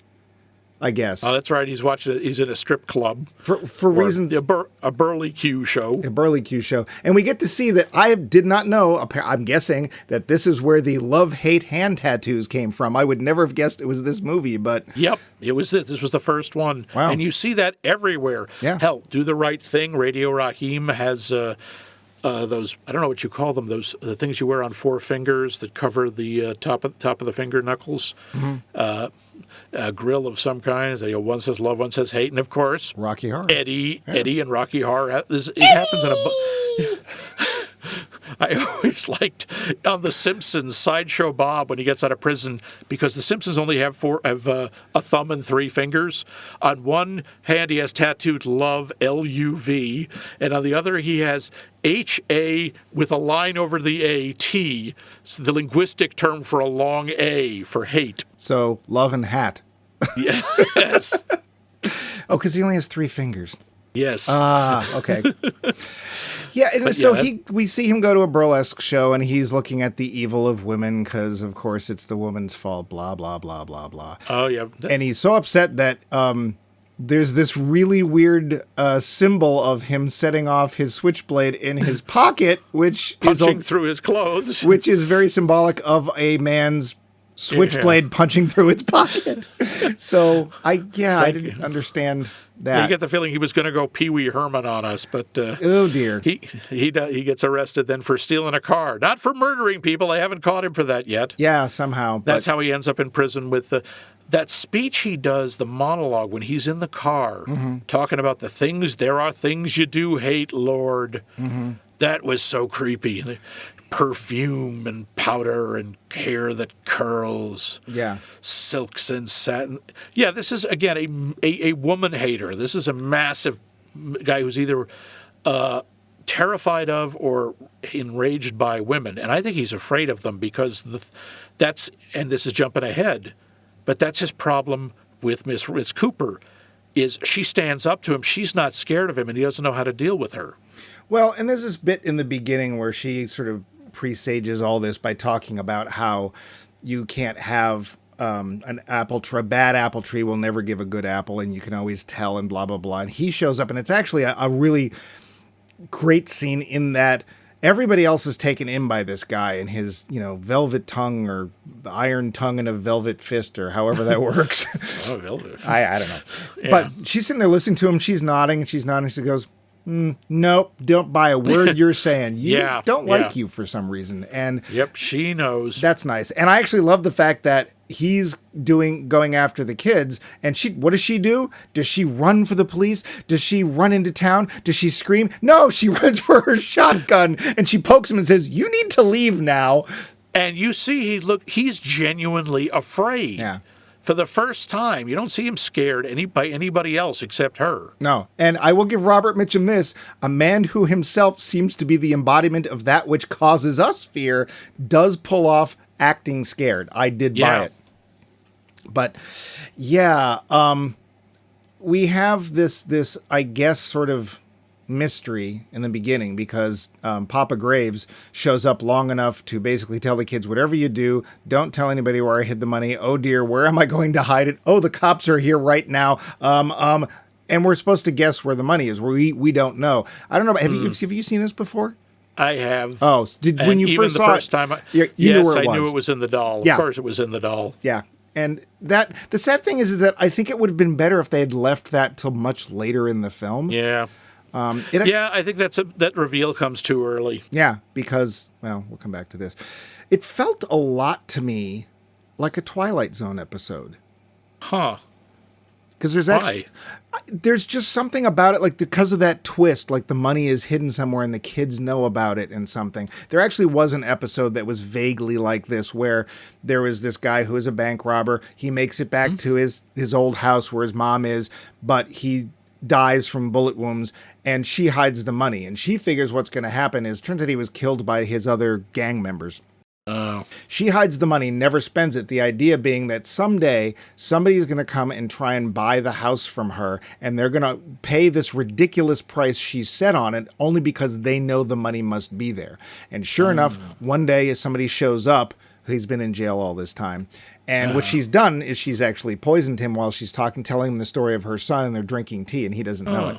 Speaker 3: I guess.
Speaker 2: Oh, that's right. He's in a strip club.
Speaker 3: For reasons.
Speaker 2: A Burley Q show.
Speaker 3: A Burley Q show. And we get to see that I did not know, I'm guessing, that this is where the love-hate hand tattoos came from. I would never have guessed it was this movie, but...
Speaker 2: Yep, it was this. This was the first one.
Speaker 3: Wow.
Speaker 2: And you see that everywhere.
Speaker 3: Yeah.
Speaker 2: Hell, Do the Right Thing. Radio Raheem has those, I don't know what you call them, the things you wear on four fingers that cover the top of the finger knuckles. Mm-hmm. A grill of some kind. One says love, one says hate, and of course,
Speaker 3: Rocky Horror.
Speaker 2: Eddie and Rocky Horror. It happens in I always liked on The Simpsons, Sideshow Bob, when he gets out of prison, because The Simpsons only have a thumb and three fingers. On one hand, he has tattooed love, L-U-V, and on the other, he has H-A with a line over the A-T, the linguistic term for a long A, for hate.
Speaker 3: So, love and hat.
Speaker 2: Yes.
Speaker 3: Oh, because he only has three fingers.
Speaker 2: Yes.
Speaker 3: Okay. Yeah, and so we see him go to a burlesque show, and he's looking at the evil of women because, of course, it's the woman's fault, blah, blah, blah, blah, blah.
Speaker 2: Oh, yeah.
Speaker 3: And he's so upset that there's this really weird symbol of him setting off his switchblade in his pocket, which
Speaker 2: punching through his clothes.
Speaker 3: Which is very symbolic of a man's switchblade punching through its pocket. So, I didn't understand that.
Speaker 2: Yeah, you get the feeling he was going to go Pee Wee Herman on us, but
Speaker 3: oh dear,
Speaker 2: he gets arrested then for stealing a car, not for murdering people. They haven't caught him for that yet.
Speaker 3: Yeah, somehow.
Speaker 2: That's how he ends up in prison with that speech he does, the monologue when he's in the car, talking about there are things you do hate, Lord. Mm-hmm. That was so creepy. Perfume and powder and hair that curls. Yeah. Silks and satin. Yeah, this is, again, a woman hater. This is a massive guy who's either terrified of or enraged by women. And I think he's afraid of them because and this is jumping ahead, but that's his problem with Miss Cooper, is she stands up to him. She's not scared of him, and he doesn't know how to deal with her.
Speaker 3: Well, and there's this bit in the beginning where she sort of presages all this by talking about how you can't have a bad apple tree will never give a good apple, and you can always tell, and blah, blah, blah. And he shows up, and it's actually a really great scene in that everybody else is taken in by this guy and his, velvet tongue or iron tongue and a velvet fist or however that works.
Speaker 2: Oh, velvet.
Speaker 3: I don't know. Yeah. But she's sitting there listening to him. She's nodding. She goes, nope, don't buy a word you're saying. Don't like you for some reason. And
Speaker 2: yep, she knows.
Speaker 3: That's nice. And I actually love the fact that he's going after the kids, and what does she do? Does she run for the police? Does she run into town? Does she scream? No, she runs for her shotgun, and she pokes him and says, "You need to leave now."
Speaker 2: And you see, he's genuinely afraid.
Speaker 3: Yeah.
Speaker 2: For the first time, you don't see him scared by anybody else except her.
Speaker 3: No. And I will give Robert Mitchum this. A man who himself seems to be the embodiment of that which causes us fear does pull off acting scared. I did buy it. But, yeah, we have this, I guess, sort of mystery in the beginning because Papa Graves shows up long enough to basically tell the kids, whatever you do, don't tell anybody where I hid the money. Oh dear, where am I going to hide it? Oh, the cops are here right now. And we're supposed to guess where the money is. We don't know. I don't know. Have you seen this before?
Speaker 2: I have.
Speaker 3: Oh, when you first saw
Speaker 2: first time,
Speaker 3: you knew where it was.
Speaker 2: I knew it was in the doll.
Speaker 3: Yeah.
Speaker 2: Of course, it was in the doll.
Speaker 3: Yeah. And that the sad thing is that I think it would have been better if they had left that till much later in the film.
Speaker 2: Yeah. I think that reveal comes too early.
Speaker 3: Yeah, because, well, we'll come back to this. It felt a lot to me like a Twilight Zone episode.
Speaker 2: Huh.
Speaker 3: Because there's just something about it, like because of that twist, like the money is hidden somewhere and the kids know about it and something. There actually was an episode that was vaguely like this, where there was this guy who is a bank robber. He makes it back to his old house where his mom is, but he dies from bullet wounds, and she hides the money. And she figures what's going to happen is, turns out he was killed by his other gang members.
Speaker 2: Oh.
Speaker 3: She hides the money, never spends it. The idea being that someday somebody's going to come and try and buy the house from her, and they're going to pay this ridiculous price she's set on it only because they know the money must be there. And sure enough, one day somebody shows up, he's been in jail all this time. And what she's done is she's actually poisoned him while she's telling him the story of her son, and they're drinking tea, and he doesn't know it.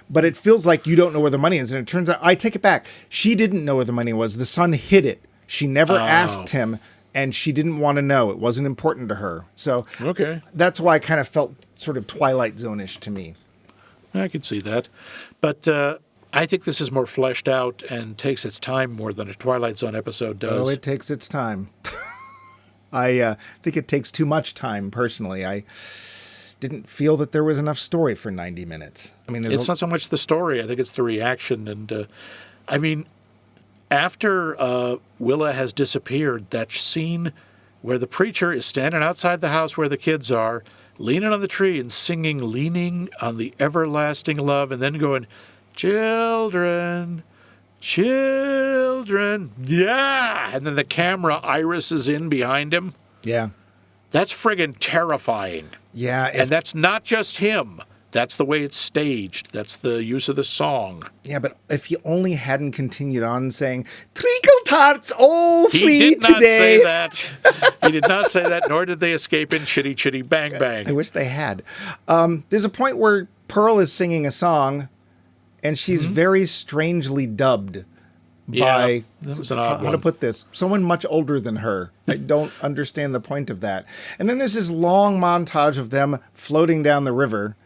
Speaker 3: But it feels like you don't know where the money is. And it turns out, I take it back. She didn't know where the money was. The son hid it. She never asked him, and she didn't want to know. It wasn't important to her. So that's why it kind of felt sort of Twilight Zone-ish to me.
Speaker 2: I can see that. But I think this is more fleshed out and takes its time more than a Twilight Zone episode does.
Speaker 3: Oh, it takes its time. I think it takes too much time, personally. I didn't feel that there was enough story for 90 minutes. I mean,
Speaker 2: it's not so much the story. I think it's the reaction. And, I mean, after Willa has disappeared, that scene where the preacher is standing outside the house where the kids are, leaning on the tree and singing, leaning on the everlasting love, and then going, children, children, yeah. And then the camera irises in behind him.
Speaker 3: Yeah.
Speaker 2: That's friggin' terrifying.
Speaker 3: Yeah.
Speaker 2: And that's not just him. That's the way it's staged. That's the use of the song.
Speaker 3: Yeah, but if he only hadn't continued on saying, treacle tarts, all free today.
Speaker 2: He did not say that. He did not say that, nor did they escape in Chitty Chitty Bang Bang.
Speaker 3: I wish they had. There's a point where Pearl is singing a song, and she's very strangely dubbed by,
Speaker 2: that was an odd
Speaker 3: how
Speaker 2: one.
Speaker 3: to put this, someone much older than her. I don't understand the point of that. And then there's this long montage of them floating down the river,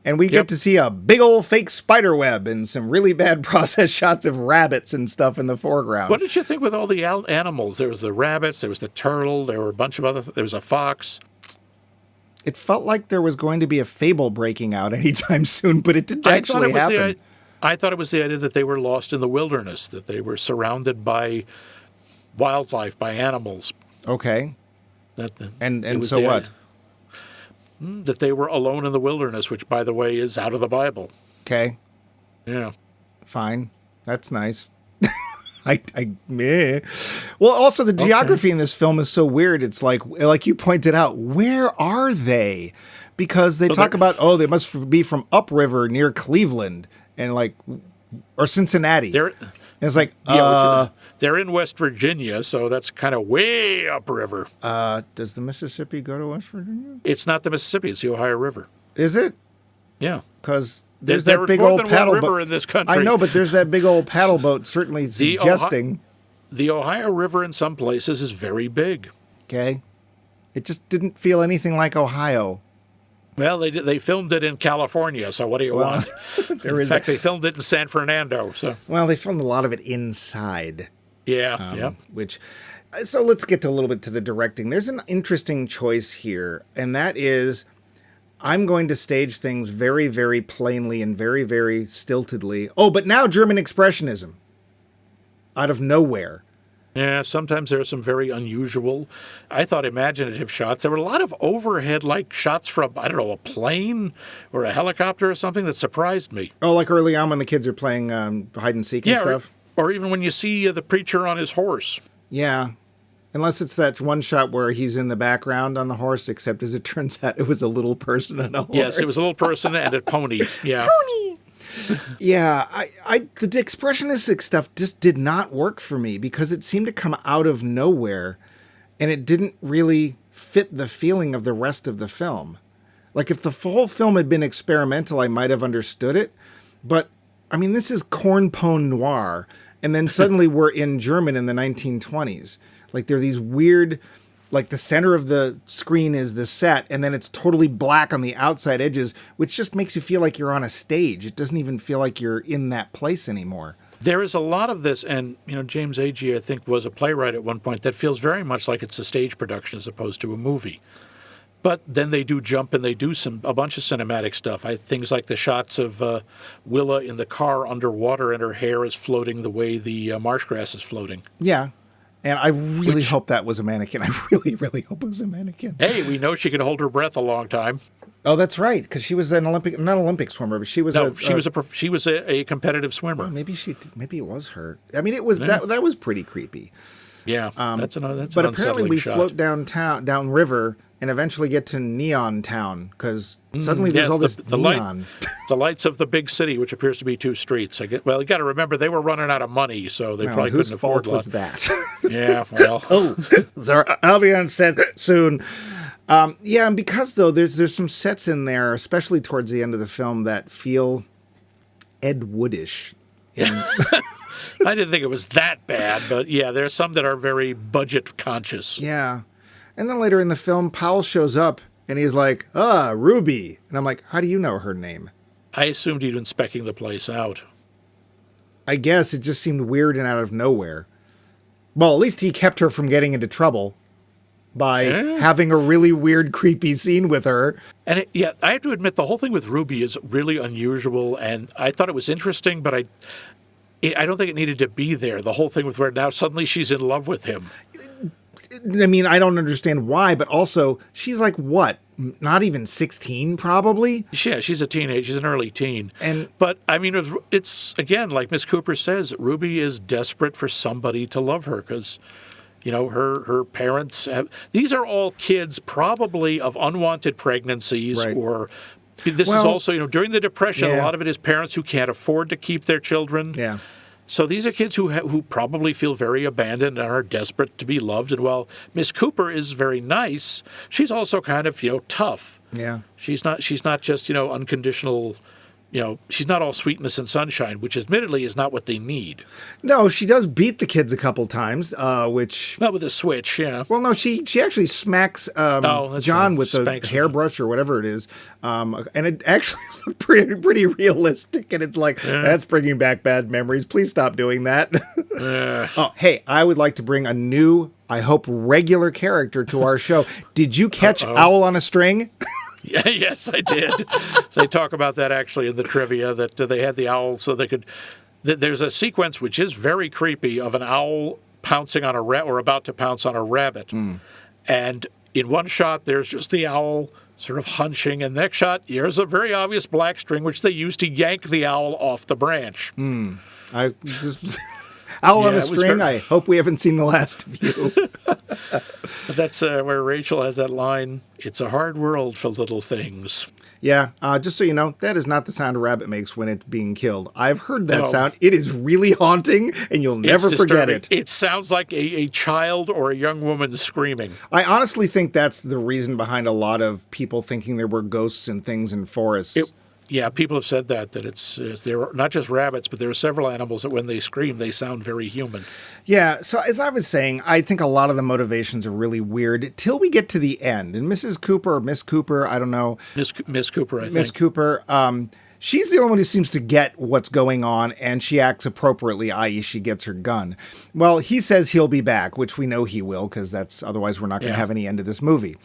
Speaker 3: and we get to see a big old fake spider web and some really bad process shots of rabbits and stuff in the foreground.
Speaker 2: What did you think with all the animals? There was the rabbits, there was the turtle, there were a bunch of other, there was a fox.
Speaker 3: It felt like there was going to be a fable breaking out anytime soon, but it didn't actually happen.
Speaker 2: I thought it was the idea that they were lost in the wilderness, that they were surrounded by wildlife, by animals.
Speaker 3: Okay. And so what?
Speaker 2: That they were alone in the wilderness, which, by the way, is out of the Bible.
Speaker 3: Okay.
Speaker 2: Yeah.
Speaker 3: Fine. That's nice. Meh. Well, also the geography in this film is so weird. It's like you pointed out, where are they? Because they talk about, they must be from upriver near Cleveland and or Cincinnati. And it's like,
Speaker 2: they're in West Virginia, so that's kind of way upriver.
Speaker 3: Does the Mississippi go to West Virginia?
Speaker 2: It's not the Mississippi; it's the Ohio River.
Speaker 3: Is it?
Speaker 2: Yeah,
Speaker 3: because there's that big old paddle boat
Speaker 2: in this country.
Speaker 3: I know, but there's that big old paddle boat certainly suggesting
Speaker 2: the Ohio River in some places is very big.
Speaker 3: Okay, it just didn't feel anything like Ohio.
Speaker 2: Well, they filmed it in California, so what do you want? In fact, they filmed it in San Fernando. So
Speaker 3: they filmed a lot of it inside.
Speaker 2: Yeah,
Speaker 3: So let's get to a little bit to the directing. There's an interesting choice here, and that is I'm going to stage things very, very plainly and very, very stiltedly. Oh, but now German Expressionism. Out of nowhere.
Speaker 2: Yeah, sometimes there are some very unusual, I thought, imaginative shots. There were a lot of overhead, shots from, I don't know, a plane or a helicopter or something that surprised me.
Speaker 3: Oh, like early on when the kids are playing hide and seek and stuff?
Speaker 2: Or even when you see the preacher on his horse.
Speaker 3: Yeah. Unless it's that one shot where he's in the background on the horse, except as it turns out it was a little person and a horse.
Speaker 2: Yes, it was a little person and a pony. Yeah.
Speaker 3: Pony! Yeah, the expressionistic stuff just did not work for me because it seemed to come out of nowhere and it didn't really fit the feeling of the rest of the film. Like if the whole film had been experimental, I might have understood it. But, I mean, this is cornpone noir. And then suddenly we're in German in the 1920s. Like there are these weird like the center of the screen is the set, and then it's totally black on the outside edges, which just makes you feel like you're on a stage. It doesn't even feel like you're in that place anymore.
Speaker 2: There is a lot of this, and James Agee, I think, was a playwright at one point that feels very much like it's a stage production as opposed to a movie. But then they do jump and they do a bunch of cinematic stuff. Things like the shots of Willa in the car underwater and her hair is floating the way the marsh grass is floating.
Speaker 3: Yeah. And I really hope that was a mannequin. I really, really hope it was a mannequin.
Speaker 2: Hey, we know she can hold her breath a long time.
Speaker 3: Oh, that's right, because she was not an Olympic swimmer, but she was
Speaker 2: she was a competitive swimmer.
Speaker 3: Oh, maybe it was her. I mean, it was that was pretty creepy.
Speaker 2: Yeah, that's an
Speaker 3: but apparently we
Speaker 2: shot.
Speaker 3: float down river and eventually get to Neon Town because suddenly there's all this neon.
Speaker 2: The lights of the big city, which appears to be 2 streets. You got to remember they were running out of money, so they probably couldn't afford
Speaker 3: whose fault was that?
Speaker 2: Yeah, well.
Speaker 3: I'll be on set soon. Yeah, and because though there's some sets in there, especially towards the end of the film, that feel Ed Woodish.
Speaker 2: I didn't think it was that bad, but yeah, there's some that are very budget conscious.
Speaker 3: Yeah. And then later in the film, Powell shows up and he's like, Ruby. And I'm like, how do you know her name?
Speaker 2: I assumed he'd been specking the place out.
Speaker 3: I guess it just seemed weird and out of nowhere. Well, at least he kept her from getting into trouble by having a really weird, creepy scene with her.
Speaker 2: And I have to admit, the whole thing with Ruby is really unusual, and I thought it was interesting, but I don't think it needed to be there. The whole thing with where now suddenly she's in love with him.
Speaker 3: I mean, I don't understand why, but also she's like, what? Not even 16, probably?
Speaker 2: Yeah, she's a teenager. She's an early teen. But, I mean, it's again, like Miss Cooper says, Ruby is desperate for somebody to love her because, her parents these are all kids probably of unwanted pregnancies
Speaker 3: right.
Speaker 2: or... This is also, during the Depression, a lot of it is parents who can't afford to keep their children.
Speaker 3: Yeah.
Speaker 2: So these are kids who probably feel very abandoned and are desperate to be loved. And while Miss Cooper is very nice, she's also kind of, tough.
Speaker 3: Yeah.
Speaker 2: She's not just, unconditional, she's not all sweetness and sunshine, which admittedly is not what they need.
Speaker 3: No, she does beat the kids a couple times, which...
Speaker 2: Not with a switch, yeah.
Speaker 3: Well, no, she actually smacks John with the hairbrush or whatever it is. And it actually looked pretty realistic. And it's like, that's bringing back bad memories. Please stop doing that. Oh, hey, I would like to bring a new, I hope, regular character to our show. Did you catch Owl on a String?
Speaker 2: Yeah, yes, I did. They talk about that actually in the trivia, that they had the owl so they could... There's a sequence which is very creepy of an owl pouncing on or about to pounce on a rabbit. And in one shot, there's just the owl sort of hunching. And the next shot, here's a very obvious black string, which they used to yank the owl off the branch.
Speaker 3: Owl on a String, I hope we haven't seen the last of you.
Speaker 2: That's where Rachel has that line, "It's a hard world for little things."
Speaker 3: Yeah, just so you know, that is not the sound a rabbit makes when it's being killed. I've heard that sound. It is really haunting, and you'll never forget it.
Speaker 2: It sounds like a child or a young woman screaming.
Speaker 3: I honestly think that's the reason behind a lot of people thinking there were ghosts and things in forests.
Speaker 2: Yeah, people have said that they're not just rabbits, but there are several animals that when they scream, they sound very human.
Speaker 3: Yeah, so as I was saying, I think a lot of the motivations are really weird till we get to the end. And Mrs. Cooper or Miss Cooper, I don't know.
Speaker 2: Miss Cooper, I think.
Speaker 3: Miss Cooper, she's the only one who seems to get what's going on, and she acts appropriately, i.e. she gets her gun. Well, he says he'll be back, which we know he will, because otherwise we're not going to have any end to this movie.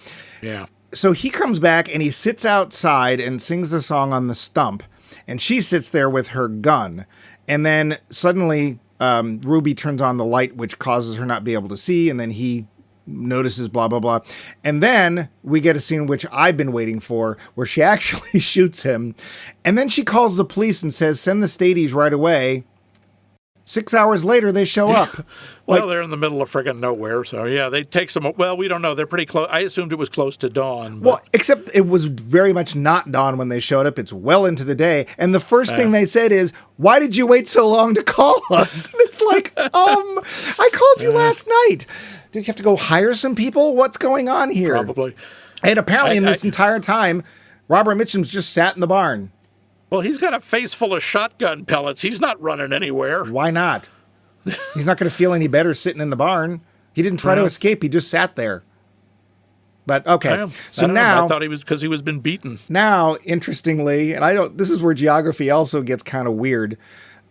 Speaker 2: Yeah.
Speaker 3: So he comes back and he sits outside and sings the song on the stump. And she sits there with her gun. And then suddenly Ruby turns on the light, which causes her not be able to see. And then he notices blah, blah, blah. And then we get a scene which I've been waiting for where she actually shoots him. And then she calls the police and says, send the Stadies right away. 6 hours later, they show up.
Speaker 2: Well, they're in the middle of friggin' nowhere, so yeah, they take some... Well, we don't know. They're pretty close. I assumed it was close to dawn. But...
Speaker 3: Well, except it was very much not dawn when they showed up. It's well into the day. And the first thing they said is, why did you wait so long to call us? And it's like, I called you last night. Did you have to go hire some people? What's going on here?
Speaker 2: Probably.
Speaker 3: And apparently in this entire time, Robert Mitchum's just sat in the barn.
Speaker 2: Well, he's got a face full of shotgun pellets. He's not running anywhere.
Speaker 3: Why not? He's not going to feel any better sitting in the barn. He didn't try to escape. He just sat there. But okay,
Speaker 2: I
Speaker 3: so
Speaker 2: don't know.
Speaker 3: now
Speaker 2: I thought he was because he was been beaten.
Speaker 3: now, interestingly, and I don't. This is where geography also gets kind of weird.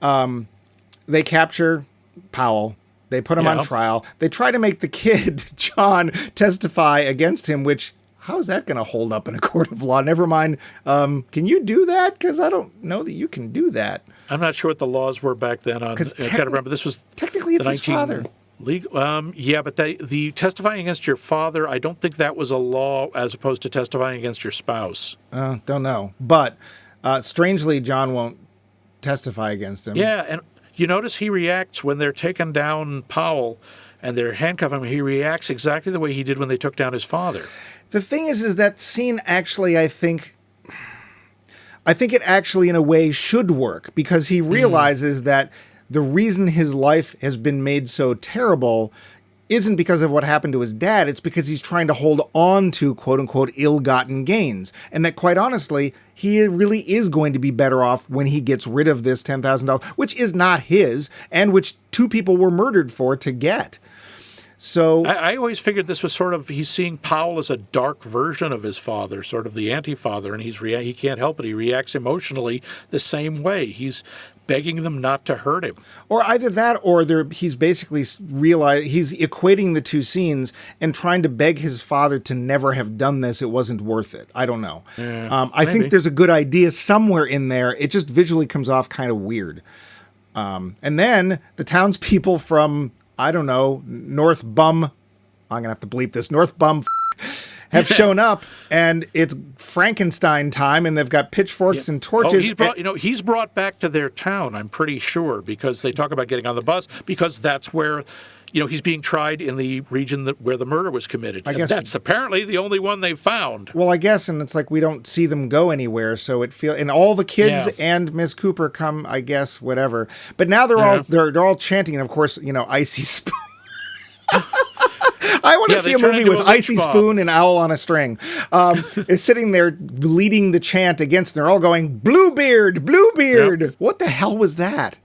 Speaker 3: They capture Powell. They put him on trial. They try to make the kid, John, testify against him, which, how is that going to hold up in a court of law? Never mind. Can you do that? Because I don't know that you can do that.
Speaker 2: I'm not sure what the laws were back then. I got to remember, this was
Speaker 3: technically it's his father.
Speaker 2: Yeah, but the testifying against your father, I don't think that was a law as opposed to testifying against your spouse.
Speaker 3: Don't know. But strangely, John won't testify against him.
Speaker 2: Yeah, and you notice he reacts when they're taking down Powell and they're handcuffing him. He reacts exactly the way he did when they took down his father.
Speaker 3: The thing is that scene actually, I think it actually in a way should work, because he realizes that the reason his life has been made so terrible isn't because of what happened to his dad. It's because he's trying to hold on to quote unquote ill-gotten gains. And that quite honestly, he really is going to be better off when he gets rid of this $10,000, which is not his and which two people were murdered for to get. So
Speaker 2: I always figured this was sort of, he's seeing Powell as a dark version of his father, sort of the anti-father, and he can't help it. He reacts emotionally the same way. He's begging them not to hurt him.
Speaker 3: Or either that, or he's basically he's equating the two scenes and trying to beg his father to never have done this. It wasn't worth it. I don't know.
Speaker 2: Yeah,
Speaker 3: I think there's a good idea somewhere in there. It just visually comes off kind of weird. And then the townspeople from, I don't know, North Bum, I'm going to have to bleep this, North Bum have shown up, and it's Frankenstein time, and they've got pitchforks and torches.
Speaker 2: He's brought back to their town, I'm pretty sure, because they talk about getting on the bus, because that's where, he's being tried in the region where the murder was committed. I guess that's apparently the only one they've found.
Speaker 3: Well, I guess, and it's like we don't see them go anywhere, so and all the kids and Miss Cooper come, I guess, whatever. But now they're all chanting, and of course, Icy Spoon. I want to see a movie with Icy Spoon and Owl on a String. Is sitting there leading the chant against, and they're all going, Bluebeard, Bluebeard. Yep. What the hell was that?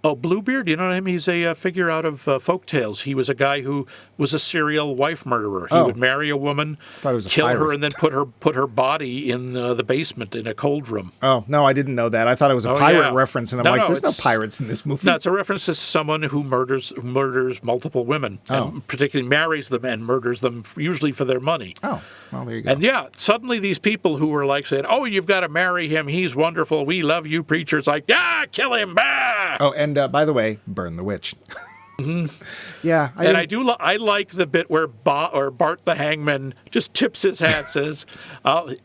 Speaker 2: Oh, Bluebeard, you know him? He's a figure out of folk tales. He was a guy who was a serial wife murderer. He would marry a woman, kill her, and then put her body in the basement in a cold room.
Speaker 3: Oh, no, I didn't know that. I thought it was a pirate reference, and I'm there's no pirates in this movie.
Speaker 2: No, it's a reference to someone who murders multiple women, and particularly marries them and murders them, usually for their money.
Speaker 3: Oh, well, there you go.
Speaker 2: And suddenly these people who were like saying, oh, you've got to marry him, he's wonderful, we love you, preachers, like, kill him, bah!
Speaker 3: Oh, and by the way, burn the witch. Yeah.
Speaker 2: I like the bit where Bart the hangman just tips his hat, says,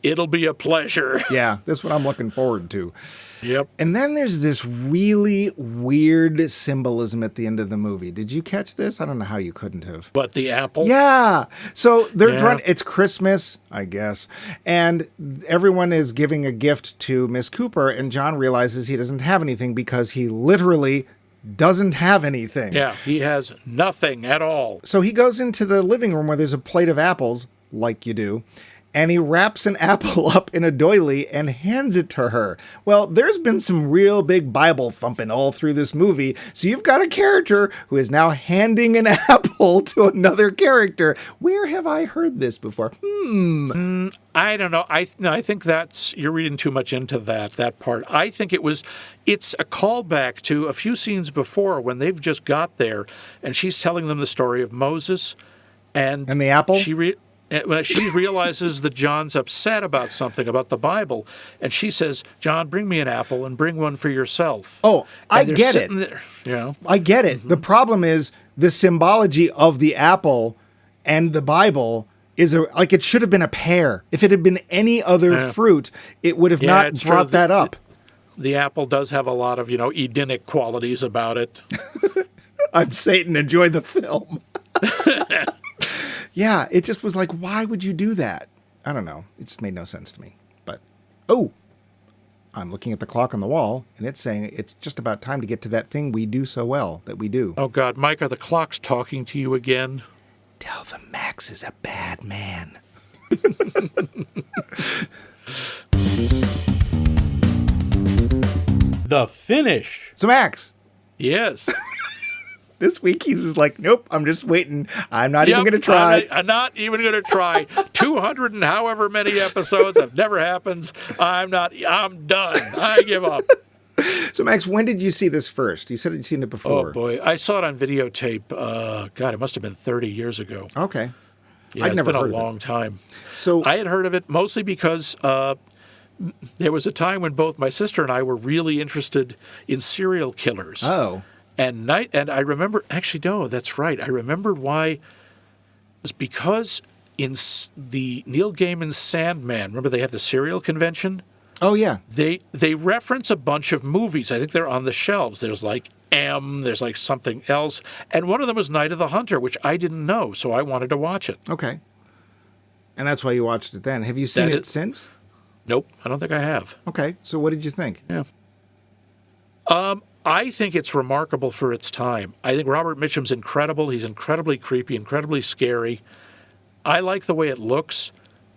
Speaker 2: it'll be a pleasure.
Speaker 3: Yeah, that's what I'm looking forward to.
Speaker 2: Yep.
Speaker 3: And then there's this really weird symbolism at the end of the movie. Did you catch this? I don't know how you couldn't have.
Speaker 2: But the apple?
Speaker 3: Yeah. So they're trying, it's Christmas, I guess, and everyone is giving a gift to Miss Cooper, and John realizes he doesn't have anything because he literally doesn't have anything.
Speaker 2: Yeah, he has nothing at all.
Speaker 3: So he goes into the living room where there's a plate of apples, like you do, and he wraps an apple up in a doily and hands it to her. Well, there's been some real big Bible thumping all through this movie, so you've got a character who is now handing an apple to another character. Where have I heard this before?
Speaker 2: I don't know. I think you're reading too much into that part. I think it's a callback to a few scenes before when they've just got there, and she's telling them the story of Moses and
Speaker 3: the apple.
Speaker 2: When she realizes that John's upset about something, about the Bible, and she says, John, bring me an apple and bring one for yourself.
Speaker 3: Oh, I get it. I get it. The problem is the symbology of the apple and the Bible is it should have been a pear. If it had been any other fruit, it would have not brought that up.
Speaker 2: The apple does have a lot of, Edenic qualities about it.
Speaker 3: I'm Satan, enjoy the film. Yeah, it just was like, why would you do that? I don't know. It just made no sense to me. But, I'm looking at the clock on the wall, and it's saying it's just about time to get to that thing we do so well, that we do.
Speaker 2: Oh, God, Mike, are the clocks talking to you again?
Speaker 3: Tell them Max is a bad man.
Speaker 4: The finish.
Speaker 3: So, Max.
Speaker 2: Yes.
Speaker 3: This week he's just like, nope, I'm just waiting. I'm not even going to try.
Speaker 2: I'm not even going to try. 200 and however many episodes. That never happens. I'm done. I give up.
Speaker 3: So, Max, when did you see this first? You said you'd seen it before.
Speaker 2: Oh, boy. I saw it on videotape. God, it must have been 30 years ago.
Speaker 3: Okay.
Speaker 2: Yeah,
Speaker 3: I'd never
Speaker 2: been
Speaker 3: heard
Speaker 2: a
Speaker 3: of it.
Speaker 2: long time.
Speaker 3: So
Speaker 2: I had heard of it mostly because there was a time when both my sister and I were really interested in serial killers.
Speaker 3: Oh.
Speaker 2: And I remember, actually, no, that's right. I remember why. It was because in the Neil Gaiman's Sandman, remember they have the serial convention?
Speaker 3: Oh, yeah.
Speaker 2: They reference a bunch of movies. I think they're on the shelves. There's like there's like something else. And one of them was Night of the Hunter, which I didn't know, so I wanted to watch it.
Speaker 3: Okay. And that's why you watched it then. Have you seen it since?
Speaker 2: Nope, I don't think I have.
Speaker 3: Okay. So what did you think?
Speaker 2: Yeah. I think it's remarkable for its time. I think Robert Mitchum's incredible. He's incredibly creepy, incredibly scary. I like the way it looks.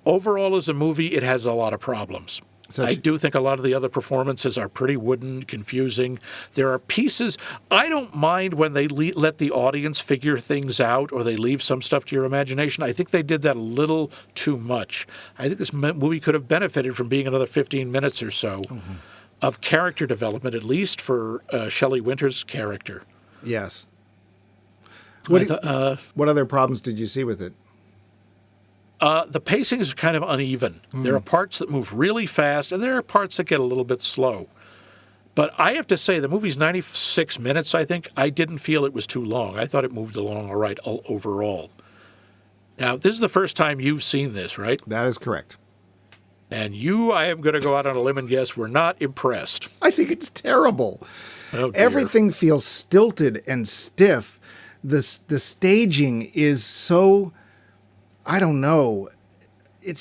Speaker 2: Overall, as a movie, it has a lot of problems. I do think a lot of the other performances are pretty wooden, confusing. There are pieces. I don't mind when they let the audience figure things out or they leave some stuff to your imagination. I think they did that a little too much. I think this movie could have benefited from being another 15 minutes or so of character development, at least for Shelley Winter's character.
Speaker 3: Yes. What other problems did you see with it?
Speaker 2: The pacing is kind of uneven. There are parts that move really fast, and there are parts that get a little bit slow. But I have to say, the movie's 96 minutes, I think. I didn't feel it was too long. I thought it moved along all right overall. Now, this is the first time you've seen this, right?
Speaker 3: That is correct.
Speaker 2: And I am going to go out on a limb and guess we're not impressed.
Speaker 3: I think it's terrible.
Speaker 2: Oh, dear.
Speaker 3: Everything feels stilted and stiff. The staging is so... I don't know. It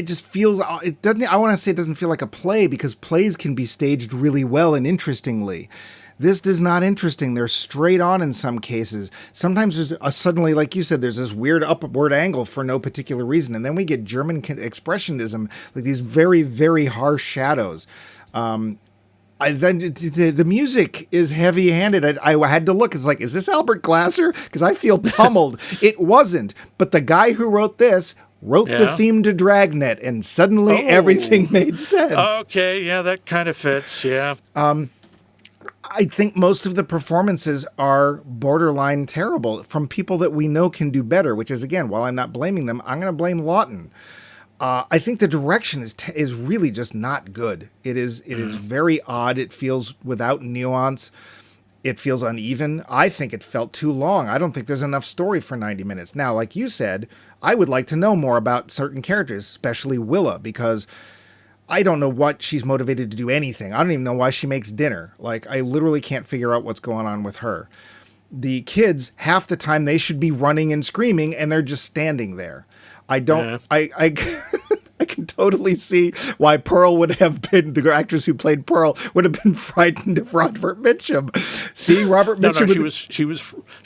Speaker 3: just feels, it doesn't, I want to say it doesn't feel like a play because plays can be staged really well and interestingly. This is not interesting. They're straight on in some cases. Sometimes there's suddenly, like you said, there's this weird upward angle for no particular reason. And then we get German expressionism, like these very, very harsh shadows. The music is heavy-handed. I had to look. It's like, is this Albert Glasser? Because I feel pummeled. It wasn't. But the guy who wrote this wrote the theme to Dragnet, and suddenly everything made sense.
Speaker 2: Okay, yeah, that kind of fits, yeah.
Speaker 3: I think most of the performances are borderline terrible from people that we know can do better, which is, again, while I'm not blaming them, I'm going to blame Lawton. I think the direction is really just not good. It is very odd. It feels without nuance. It feels uneven. I think it felt too long. I don't think there's enough story for 90 minutes. Now, like you said, I would like to know more about certain characters, especially Willa, because I don't know what she's motivated to do anything. I don't even know why she makes dinner. Like, I literally can't figure out what's going on with her. The kids, half the time, they should be running and screaming, and they're just standing there. I don't. Yeah. I can totally see why Pearl would have been, the actress who played Pearl would have been frightened of Robert Mitchum. See, Robert Mitchum.
Speaker 2: No, she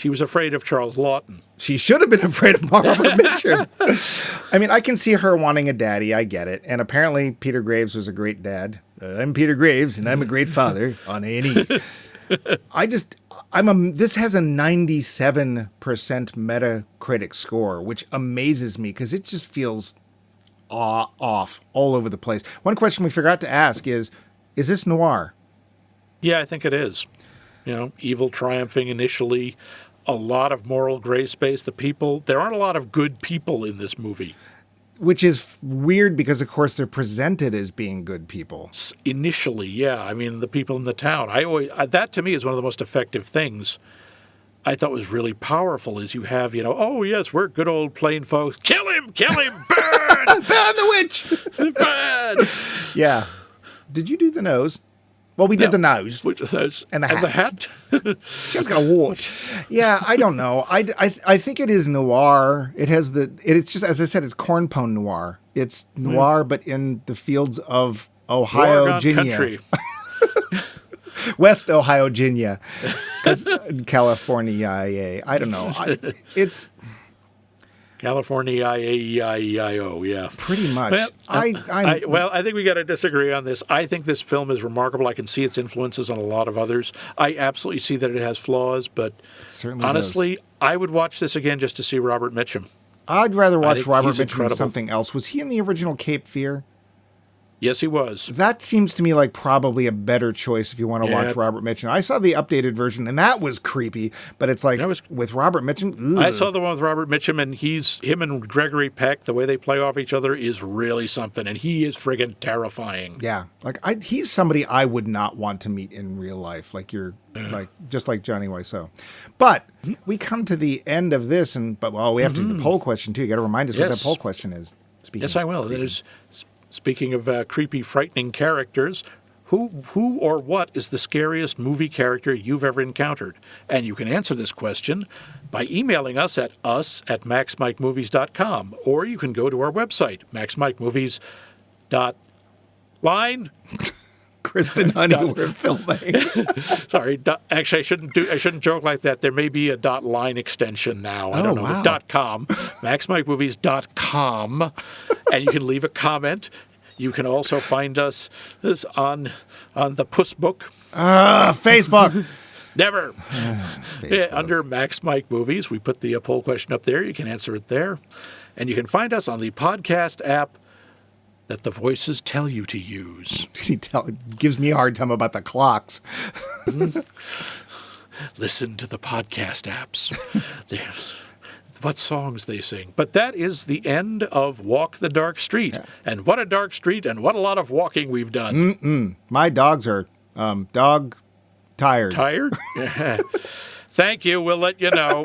Speaker 2: was afraid of Charles Lawton.
Speaker 3: She should have been afraid of Robert Mitchum. I mean, I can see her wanting a daddy. I get it. And apparently, Peter Graves was a great dad. I'm Peter Graves, and I'm a great father on A&E. This has a 97% Metacritic score, which amazes me because it just feels off all over the place. One question we forgot to ask is this noir?
Speaker 2: Yeah, I think it is. Evil triumphing initially, a lot of moral gray space. There aren't a lot of good people in this movie.
Speaker 3: Which is weird because, of course, they're presented as being good people.
Speaker 2: Initially, yeah. I mean, the people in the town. That to me is one of the most effective things I thought was really powerful is you have, oh, yes, we're good old plain folks. Kill him, burn!
Speaker 3: Burn the witch!
Speaker 2: Burn!
Speaker 3: Yeah. Did you do the nose? Well, we did the nose.
Speaker 2: And the hat.
Speaker 3: She has got a watch. Yeah, I don't know. I think it is noir. It's just, as I said, it's cornpone noir. It's noir, but in the fields of Ohio, Virginia. West Ohio, Virginia. California. I don't know.
Speaker 2: California I-A-E-I-E-I-O, yeah.
Speaker 3: Pretty much.
Speaker 2: Well,
Speaker 3: I'm
Speaker 2: I think we got to disagree on this. I think this film is remarkable. I can see its influences on a lot of others. I absolutely see that it has flaws, but
Speaker 3: certainly
Speaker 2: honestly, I would watch this again just to see Robert Mitchum.
Speaker 3: I'd rather watch
Speaker 2: think
Speaker 3: Robert
Speaker 2: he's
Speaker 3: Mitchum than
Speaker 2: incredible.
Speaker 3: something else. Was he in the original Cape Fear?
Speaker 2: Yes, he was.
Speaker 3: That seems to me like probably a better choice if you want to
Speaker 2: Yeah.
Speaker 3: watch Robert Mitchum. I saw the updated version, and that was creepy. But it's like with Robert Mitchum. Ugh.
Speaker 2: I saw the one with Robert Mitchum, and him and Gregory Peck, the way they play off each other is really something, and he is friggin' terrifying.
Speaker 3: Yeah, like he's somebody I would not want to meet in real life. Like just like Johnny Wiseau. But we come to the end of this, but we have to do the poll question too. You got to remind us what that poll question is.
Speaker 2: Yes, I will. That is, speaking of creepy, frightening characters, who or what is the scariest movie character you've ever encountered? And you can answer this question by emailing us at maxmikemovies.com, or you can go to our website, maxmikemovies.line.
Speaker 3: Kristen, honey, we're filming.
Speaker 2: Sorry, actually, I shouldn't joke like that. There may be a .line extension now. I don't know.
Speaker 3: Wow.
Speaker 2: .com, maxmikemovies.com, and you can leave a comment. You can also find us on the Puss Book.
Speaker 3: Facebook.
Speaker 2: Never. Under Max Mike Movies, we put the poll question up there. You can answer it there, and you can find us on the podcast app that the voices tell you to use.
Speaker 3: He gives me a hard time about the clocks.
Speaker 2: Listen to the podcast apps. What songs they sing. But that is the end of Walk the Dark Street. Yeah. And what a dark street, and what a lot of walking we've done.
Speaker 3: My dogs are dog tired.
Speaker 2: Tired? Thank you. We'll let you know.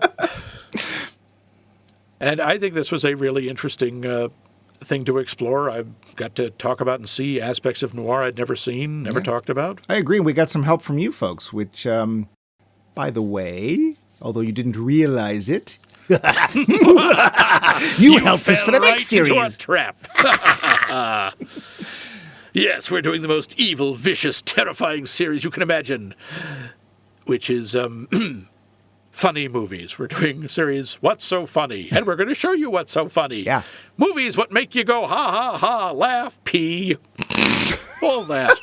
Speaker 2: And I think this was a really interesting thing to explore. I've got to talk about and see aspects of noir I'd never seen, never talked about.
Speaker 3: I agree. We got some help from you folks, which, by the way, although you didn't realize it, you helped us for the next series.
Speaker 2: Into a trap. Yes, we're doing the most evil, vicious, terrifying series you can imagine, which is funny movies. We're doing a series, What's So Funny? And we're going to show you what's so funny.
Speaker 3: Yeah.
Speaker 2: Movies what make you go, ha, ha, ha, laugh, pee. All that.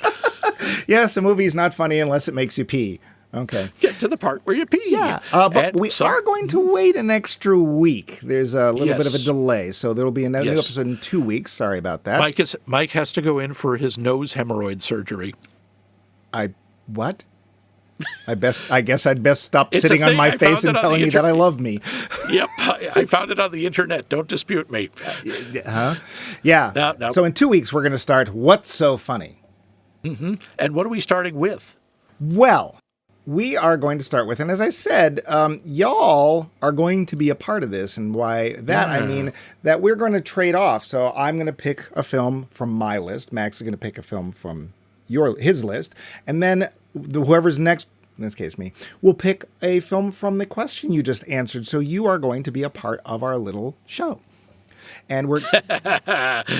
Speaker 3: Yes, a movie is not funny unless it makes you pee. Okay.
Speaker 2: Get to the part where you pee.
Speaker 3: Yeah, but we are going to wait an extra week. There's a little bit of a delay, so there will be a new episode in 2 weeks. Sorry about that.
Speaker 2: Mike has to go in for his nose hemorrhoid surgery.
Speaker 3: What? I guess I'd best stop sitting on my face and telling me that I love me.
Speaker 2: Yep, I found it on the internet. Don't dispute me.
Speaker 3: Yeah.
Speaker 2: No.
Speaker 3: So in 2 weeks, we're going to start What's So Funny?
Speaker 2: Mm-hmm. And what are we starting with?
Speaker 3: Well, we are going to start with, and as I said, y'all are going to be a part of this, and by that I mean that we're going to trade off. So I'm going to pick a film from my list. Max is going to pick a film from his list, and then whoever's next, in this case me, will pick a film from the question you just answered. So you are going to be a part of our little show. And we're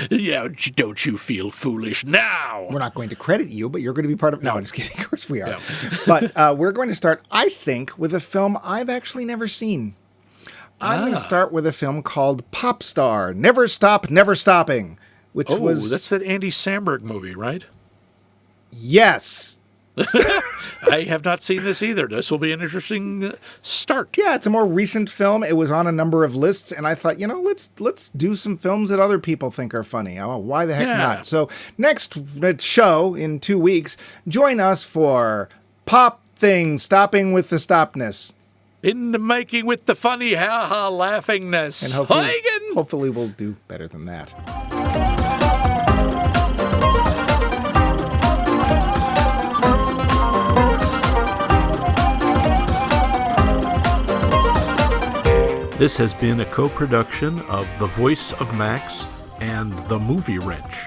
Speaker 2: yeah, don't you feel foolish now?
Speaker 3: We're not going to credit you, but you're going to be part of. No, I'm just kidding. Of course we are.
Speaker 2: No.
Speaker 3: But we're going to start, I think, with a film I've actually never seen. I'm going to start with a film called Pop Star: Never Stop, Never Stopping, which was
Speaker 2: that's that Andy Samberg movie, right?
Speaker 3: Yes.
Speaker 2: I have not seen this either. This will be an interesting start.
Speaker 3: Yeah, it's a more recent film. It was on a number of lists, and I thought, let's do some films that other people think are funny. Oh, why the heck not? So next show in 2 weeks, join us for Pop Thing, Stopping with the Stopness.
Speaker 2: In the making with the funny ha-ha laughingness.
Speaker 3: And hopefully we'll do better than that.
Speaker 2: This has been a co-production of The Voice of Max and The Movie Wrench.